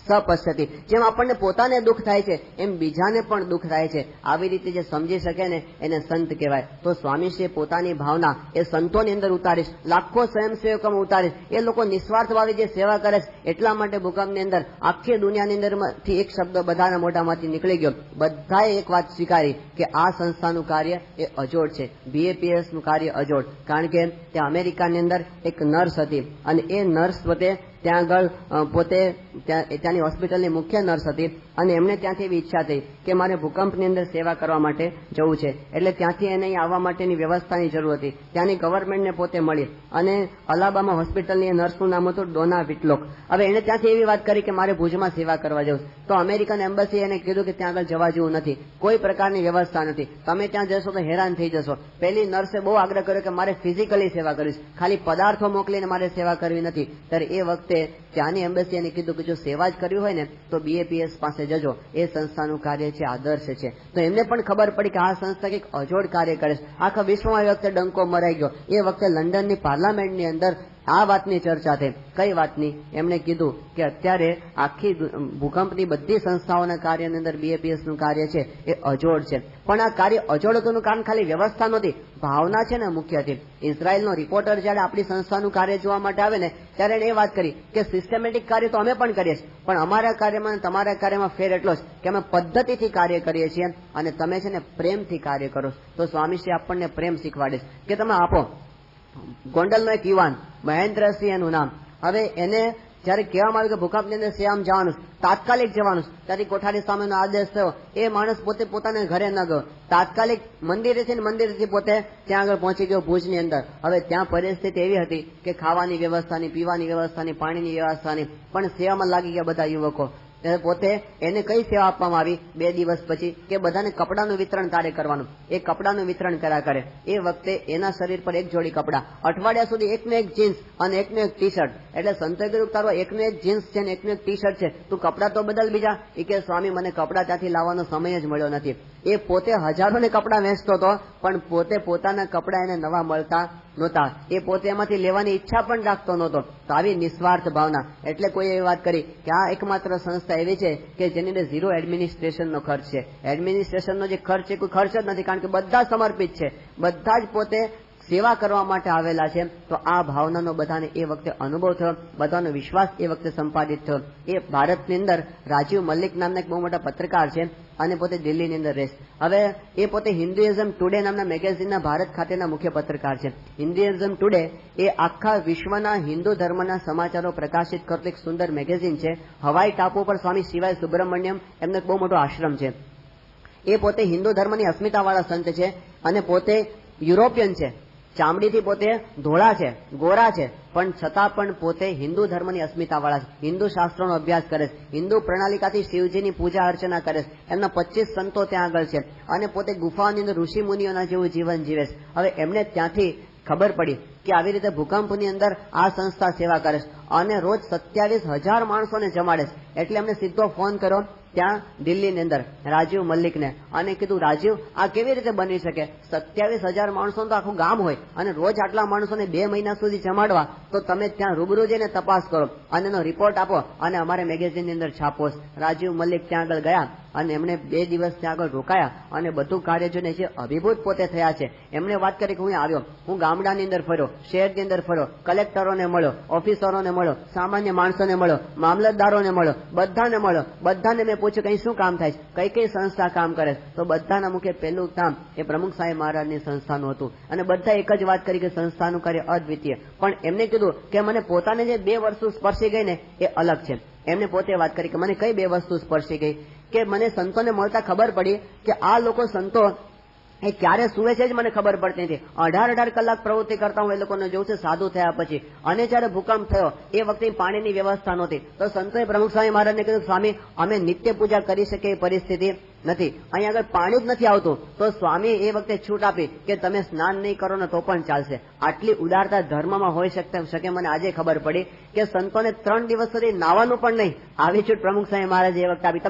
સપશ્યતિ, જેમ આપણને પોતાને દુઃખ થાય છે એમ બીજાને પણ દુઃખ થાય છે. આવી રીતે જે સમજી શકે ને એને સંત કહેવાય. તો સ્વામીશ્રીએ પોતાની ભાવના એ સંતોની અંદર ઉતારીશ, લાખો સ્વયંસેવકોમાં ઉતારીશ. એ લોકો નિસ્વાર્થ ભાવે જે સેવા કરે છે, એટલા માટે ભૂકંપની અંદર આખી દુનિયાની અંદરથી એક શબ્દ બધાના મોઢામાંથી નીકળી ગયો. બધાએ એક વાત સ્વીકારી કે આ સંસ્થાનું કાર્ય એ અજોડ છે, BAPS નું કાર્ય અજોડ. કારણ કે ત્યાં અમેરિકાની અંદર એક નર્સ હતી, અને એ નર્સ પોતે ત્યાં આગળ પોતે ત્યાંની હોસ્પિટલની મુખ્ય નર્સ હતી, અને એમને ત્યાંથી એવી ઈચ્છા થઈ કે મારે ભૂકંપની અંદર સેવા કરવા માટે જવું છે. એટલે ત્યાંથી એને આવવા માટેની વ્યવસ્થાની જરૂર હતી. ત્યાંની ગવર્મેન્ટને પોતે મળી, અને અલાબામા હોસ્પિટલની નર્સનું નામ હતું ડોના વિટલોક. હવે એને ત્યાંથી એવી વાત કરી કે મારે ભુજમાં સેવા કરવા જવું. તો અમેરિકન એમ્બસી એને કીધું કે ત્યાં આગળ જવા જેવું નથી, કોઈ પ્રકારની વ્યવસ્થા નથી, તમે ત્યાં જશો તો હેરાન થઈ જશો. પહેલી નર્સે બહુ આગ્રહ કર્યો કે મારે ફિઝિકલી સેવા કરીશ, ખાલી પદાર્થો મોકલીને મારે સેવા કરવી નથી. ત્યારે એ વખતે ત્યાંની એમ્બસી એને કીધું કે જો સેવા જ કરવી હોય ને તો BAPS પાસે જજો, એ સંસ્થાનું કાર્ય છે, આદર્શ છે. તો એમને પણ ખબર પડી કે આ સંસ્થા કંઈક અજોડ કાર્ય કરે છે. આખા વિશ્વમાં એ વખતે ડંકો મરાઈ ગયો. એ વખતે લંડનની પાર્લામેન્ટની અંદર આ વાતની ચર્ચા થઈ. કઈ વાતની? એમણે કીધું કે અત્યારે આખી ભૂકંપની બધી સંસ્થાઓના કાર્યની અંદર BAPS નું કાર્ય છે એ અજોડ છે. પણ આ કાર્ય અજોડ હતુંનું કારણ ખાલી વ્યવસ્થા નહોતી, ભાવના છે ને મુખ્ય હતી. ઇઝરાયલનો રિપોર્ટર જયારે આપણી સંસ્થાનું કાર્ય જોવા માટે આવે ને ત્યારે એને એ વાત કરી કે સિસ્ટમેટિક કાર્ય તો અમે પણ કરીએ છીએ, પણ અમારા કાર્યમાં અને તમારા કાર્યમાં ફેર એટલો જ કે અમે પદ્ધતિથી કાર્ય કરીએ છીએ અને તમે છે ને પ્રેમથી કાર્ય કરો. તો સ્વામીશ્રી આપણને પ્રેમ શીખવાડે છે કે તમે આપો. ગોંડલનો એક યુવાન મહેન્દ્રસિંહ એનું નામ, હવે એને જયારે કહેવામાં આવ્યું કે ભૂકંપની અંદર સેવામાં જવાનું, તાત્કાલિક જવાનું, ત્યારે કોઠારી સામેનો આદેશ થયો. એ માણસ પોતે પોતાના ઘરે ન ગયો, તાત્કાલિક મંદિરેથી ને મંદિરેથી પોતે ત્યાં આગળ પહોંચી ગયો ભુજની અંદર. હવે ત્યાં પરિસ્થિતિ એવી હતી કે ખાવાની વ્યવસ્થાની, પીવાની વ્યવસ્થાની, પાણીની વ્યવસ્થાની, પણ સેવામાં લાગી ગયા બધા યુવકો. પોતે એને કઈ સેવા આપવામાં આવી 2 દિવસ પછી કે બધાને કપડાનું વિતરણ તારે કરવાનું. એ કપડાનું વિતરણ કર્યા કરે. એ વખતે એના શરીર પર એક જોડી કપડા, અઠવાડિયા સુધી એકને એક જીન્સ અને એકને એક ટી શર્ટ. એટલે સંતોએ કીધું તારો એકને એક જીન્સ છે ને એકને એક ટી શર્ટ છે, તું કપડા તો બદલ બીજા. એ કે સ્વામી મને કપડા ત્યાંથી લાવવાનો સમય જ મળ્યો નથી. એ પોતે હજારોને કપડા વેચતો હતો પણ પોતે પોતાના કપડા એને નવા મળતા નહોતા. એ પોતે એમાંથી લેવાની ઈચ્છા પણ રાખતો નહોતો. તો આવી નિસ્વાર્થ ભાવના. એટલે કોઈ એવી વાત કરી કે આ એકમાત્ર સંસ્થા એવી છે કે જેની અંદર 0 એડમિનિસ્ટ્રેશનનો ખર્ચ છે. એડમિનિસ્ટ્રેશનનો જે ખર્ચ છે કોઈ ખર્ચ જ નથી, કારણ કે બધા સમર્પિત છે, બધા જ પોતે સેવા કરવા માટે આવેલા છે. તો આ ભાવનાનો બધાને એ વખતે અનુભવ થયો, બધાનો વિશ્વાસ એ વખતે સંપાદિત થયો. એ ભારતની અંદર રાજીવ મલ્લિક નામના એક બહુ મોટા પત્રકાર છે અને પોતે દિલ્હીની અંદર રહે. હવે એ પોતે હિન્દુઇઝમ ટુડે નામના મેગેઝિનના ભારત ખાતેના મુખ્ય પત્રકાર છે. હિન્દુઇઝમ ટુડે એ આખા વિશ્વના હિન્દુ ધર્મના સમાચારો પ્રકાશિત કરતું એક સુંદર મેગેઝિન છે. હવાઈ ટાપુ પર સ્વામી શિવાય સુબ્રમણ્યમ એમનો એક બહુ મોટો આશ્રમ છે. એ પોતે હિન્દુ ધર્મની અસ્મિતાવાળા સંત છે અને પોતે યુરોપિયન છે. ચામડીથી પોતે ધોળા છે, ગોરા છે, પણ છતાં પણ પોતે હિન્દુ ધર્મની અસ્મિતાવાળા છે. હિન્દુ શાસ્ત્રોનો અભ્યાસ કરે છે, હિન્દુ પ્રણાલિકાથી શિવજીની પૂજા અર્ચના કરે છે. એમના 25 સંતો ત્યાં આગળ છે અને પોતે ગુફાઓની અંદર ઋષિ મુનિઓના જેવું જીવન જીવે છે. હવે એમને ત્યાંથી ખબર પડી કે આવી રીતે ભૂકંપની અંદર આ સંસ્થા સેવા કરે છે અને રોજ 27,000 માણસોને જમાડે છે. એટલે એમને સીધો ફોન કર્યો ત્યાં દિલ્હીની અંદર રાજીવ મલ્લિકને અને કીધું, રાજીવ આ કેવી રીતે બની શકે? 27,000 માણસોનું તો આખું ગામ હોય અને રોજ આટલા માણસોને 2 મહિના સુધી જમાડવા, તો તમે ત્યાં રૂબરૂ જઈને તપાસ કરો અને એનો રિપોર્ટ આપો અને અમારે મેગેઝિનની અંદર છાપો. રાજીવ મલ્લિક ત્યાં આગળ ગયા અને એમણે 2 દિવસ ત્યાં આગળ રોકાયા અને બધું કાર્ય જોઈને જે અભિભૂત પોતે થયા છે. એમણે વાત કરી કે હું આવ્યો, હું ગામડાની અંદર ફર્યો, શહેરની અંદર ફર્યો, કલેક્ટરોને મળ્યો, ઓફિસરોને મળ્યો, સામાન્ય માણસોને મળ્યો, મામલતદારોને મળ્યો, બધાને મળ્યો. બધાને મેં પૂછ્યું કઈ શું કામ થાય છે, કઈ સંસ્થા કામ કરે છે? તો બધાના મુખે પહેલું કામ એ પ્રમુખ સાહેબ મહારાજની સંસ્થાનું હતું અને બધા એક જ વાત કરી કે સંસ્થાનું કાર્ય અદ્વિતીય. પણ એમને કીધું કે મને પોતાને જે 2 વસ્તુ સ્પર્શી ગઈ ને એ અલગ છે. એમને પોતે વાત કરી કે મને કઈ 2 વસ્તુ સ્પર્શી ગઈ? કે મને સંતોને મળતા ખબર પડી કે આ લોકો સંતો એ ક્યારે સુવે છે જ મને ખબર પડતી નથી. 18 કલાક પ્રવૃત્તિ કરતા હું એ લોકોને જોઉં છું સાધુ થયા પછી. અને જયારે ભૂકંપ થયો એ વખતે પાણીની વ્યવસ્થા નહોતી, તો સંતોએ પ્રમુખ સ્વામી મહારાજને કીધું, સ્વામી અમે નિત્ય પૂજા કરી શકીએ એ પરિસ્થિતિ નથી, અહીં આગળ પાણી જ નથી આવતું. તો સ્વામી એ વખતે છૂટ આપી કે તમે સ્નાન નહીં કરો ને તો પણ ચાલશે. આટલી ઉદારતા ધર્મમાં હોઈ શકે મને આજે ખબર પડી કે સંતોને 3 દિવસ સુધી નાવાનું પણ નહીં, આવી છૂટ પ્રમુખ સ્વામી મહારાજે એ વખતે આપી.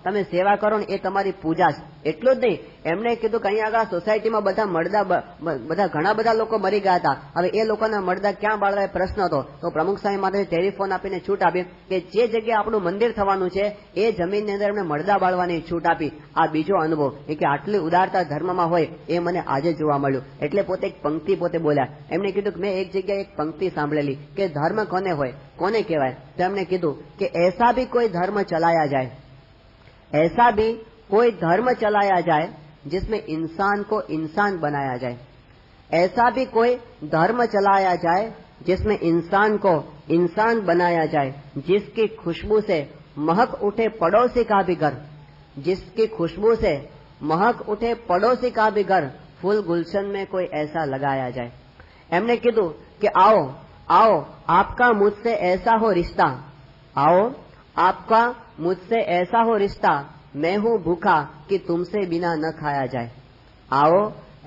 તમે સેવા કરો ને એ તમારી પૂજા છે. એટલું જ નહીં, એમણે કીધું કે અહીંયા આગળ સોસાયટીમાં બધા ઘણા બધા લોકો મરી ગયા હતા. હવે એ લોકોના મરદા ક્યાં બાળવા એ પ્રશ્ન હતો. તો પ્રમુખ સ્વામી મહારાજે ટેલિફોન આપીને છૂટ આપી કે જે જગ્યાએ આપણું મંદિર થવાનું છે એ જમીનની અંદર એમણે મરદા બાળવાની છૂટ આપી. આ બીજો અનુભવ એ કે આટલી ઉદારતા ધર્મમાં હોય એ મને આજે જોવા મળ્યું. એટલે પોતે એક પંક્તિ પોતે બોલ્યા. એમણે કીધું કે મેં એક જગ્યાએ એક પંક્તિ સાંભળેલી કે ધર્મ કોને હોય, કોને કહેવાય? તો એમણે કીધું કે ऐसा भी कोई धर्म चलाया जाए, ऐसा भी कोई धर्म चलाया जाए जिसमें इंसान को इंसान बनाया जाए, ऐसा भी कोई धर्म चलाया जाए जिसमें इंसान को इंसान बनाया जाए, जिसकी खुशबू से महक उठे पड़ोसी का भी घर, जिसकी खुशबू से महक उठे पड़ोसी का भी घर, फूल गुलशन में कोई ऐसा लगाया जाए. એમણે કીધું કે आओ आओ आपका मुझसे ऐसा हो रिश्ता, आओ आपका मुझसे ऐसा हो रिश्ता, मैं हूं भूखा कि तुमसे बिना न खाया जाए, आओ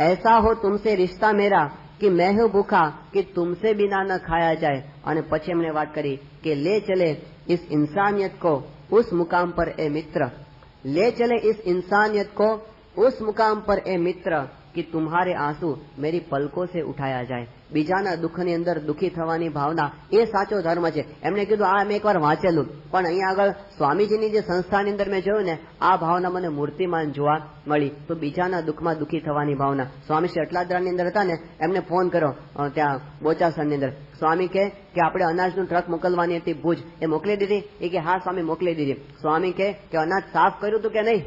ऐसा हो तुमसे रिश्ता मेरा कि मैं हूं भूखा कि तुमसे बिना न खाया जाए. અને પછી એમણે વાત કરી કે ले चले इस इंसानियत को उस मुकाम पर ए मित्र, ले चले इस इंसानियत को उस मुकाम पर ए मित्र कि तुम्हारे आंसू मेरी पलकों से उठाया जाए. બીજાના દુઃખની અંદર દુઃખી થવાની ભાવના એ સાચો ધર્મ છે. એમણે કીધું આ મેં એકવાર વાંચેલું, પણ અહીંયા આગળ સ્વામીજીની જે સંસ્થાની અંદર મેં જોયું ને આ ભાવના મને મૂર્તિમાન જોવા મળી. તો બીજાના દુઃખમાં દુઃખી થવાની ભાવના. સ્વામી શ્રી અટલાદરાની અંદર હતા ને, એમને ફોન કર્યો ત્યાં બોચાસણની અંદર. સ્વામી કે આપણે અનાજનું ટ્રક મોકલવાની હતી ભુજ, એ મોકલી દીધી? એ કે હા સ્વામી મોકલી દીધી. સ્વામી કે અનાજ સાફ કર્યું હતું કે નહીં?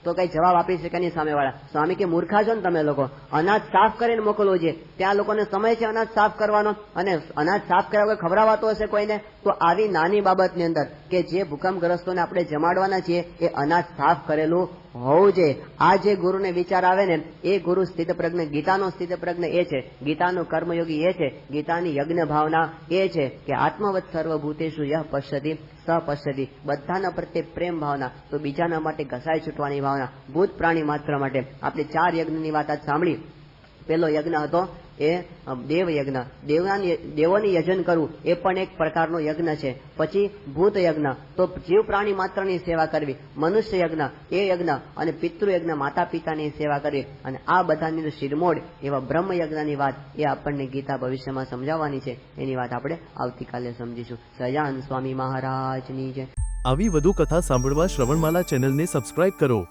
તો કઈ જવાબ આપી શકે નહીં સામેવાળા. સ્વામી કે મૂર્ખા છો ને તમે લોકો, અનાજ સાફ કરીને મોકલવો છે. ત્યાં લોકોને સમય છે અનાજ સાફ કરવાનો, અને અનાજ સાફ કર્યા વગર ખવડાવાતો હશે કોઈને? તો આવી નાની બાબતની અંદર કે જે ભૂકંપગ્રસ્તોને આપણે જમાડવાના છીએ એ અનાજ સાફ કરેલું હોવું જોઈએ. આ જે ગુરુને વિચાર આવે ને એ ગુરુ સ્થિતપ્રજ્ઞ, ગીતાનો સ્થિતપ્રજ્ઞ એ છે, ગીતાનો કર્મયોગી એ છે, ગીતાની યજ્ઞ ભાવના એ છે કે આત્મવત સર્વભૂતેષુ યઃ પશ્યતિ સ પશ્યતિ, બધાના પ્રત્યે પ્રેમ ભાવના, તો બીજાના માટે ઘસાઈ છૂટવાની ભાવના, ભૂત પ્રાણી માત્ર માટે. આપણે 4 યજ્ઞની વાત આજ સાંભળી. પેલો યજ્ઞ હતો એ દેવ યજ્ઞ, દેવોની યજન કરવું એ પણ એક પ્રકારનો યજ્ઞ છે. પછી ભૂત યજ્ઞ, તો જીવ પ્રાણી માત્રની સેવા કરવી. મનુષ્ય યજ્ઞ એ યજ્ઞ, અને પિતૃ યજ્ઞ માતા પિતાની સેવા કરવી. અને આ બધાની શિરમોડ એવા બ્રહ્મ યજ્ઞની વાત એ આપણને ગીતા ભવિષ્યમાં સમજાવવાની છે. એની વાત આપણે આવતીકાલે સમજીશું. સહજાનંદ સ્વામી મહારાજની જય. આવી વધુ કથા સાંભળવા શ્રવણમાલા ચેનલને સબસ્ક્રાઇબ કરો.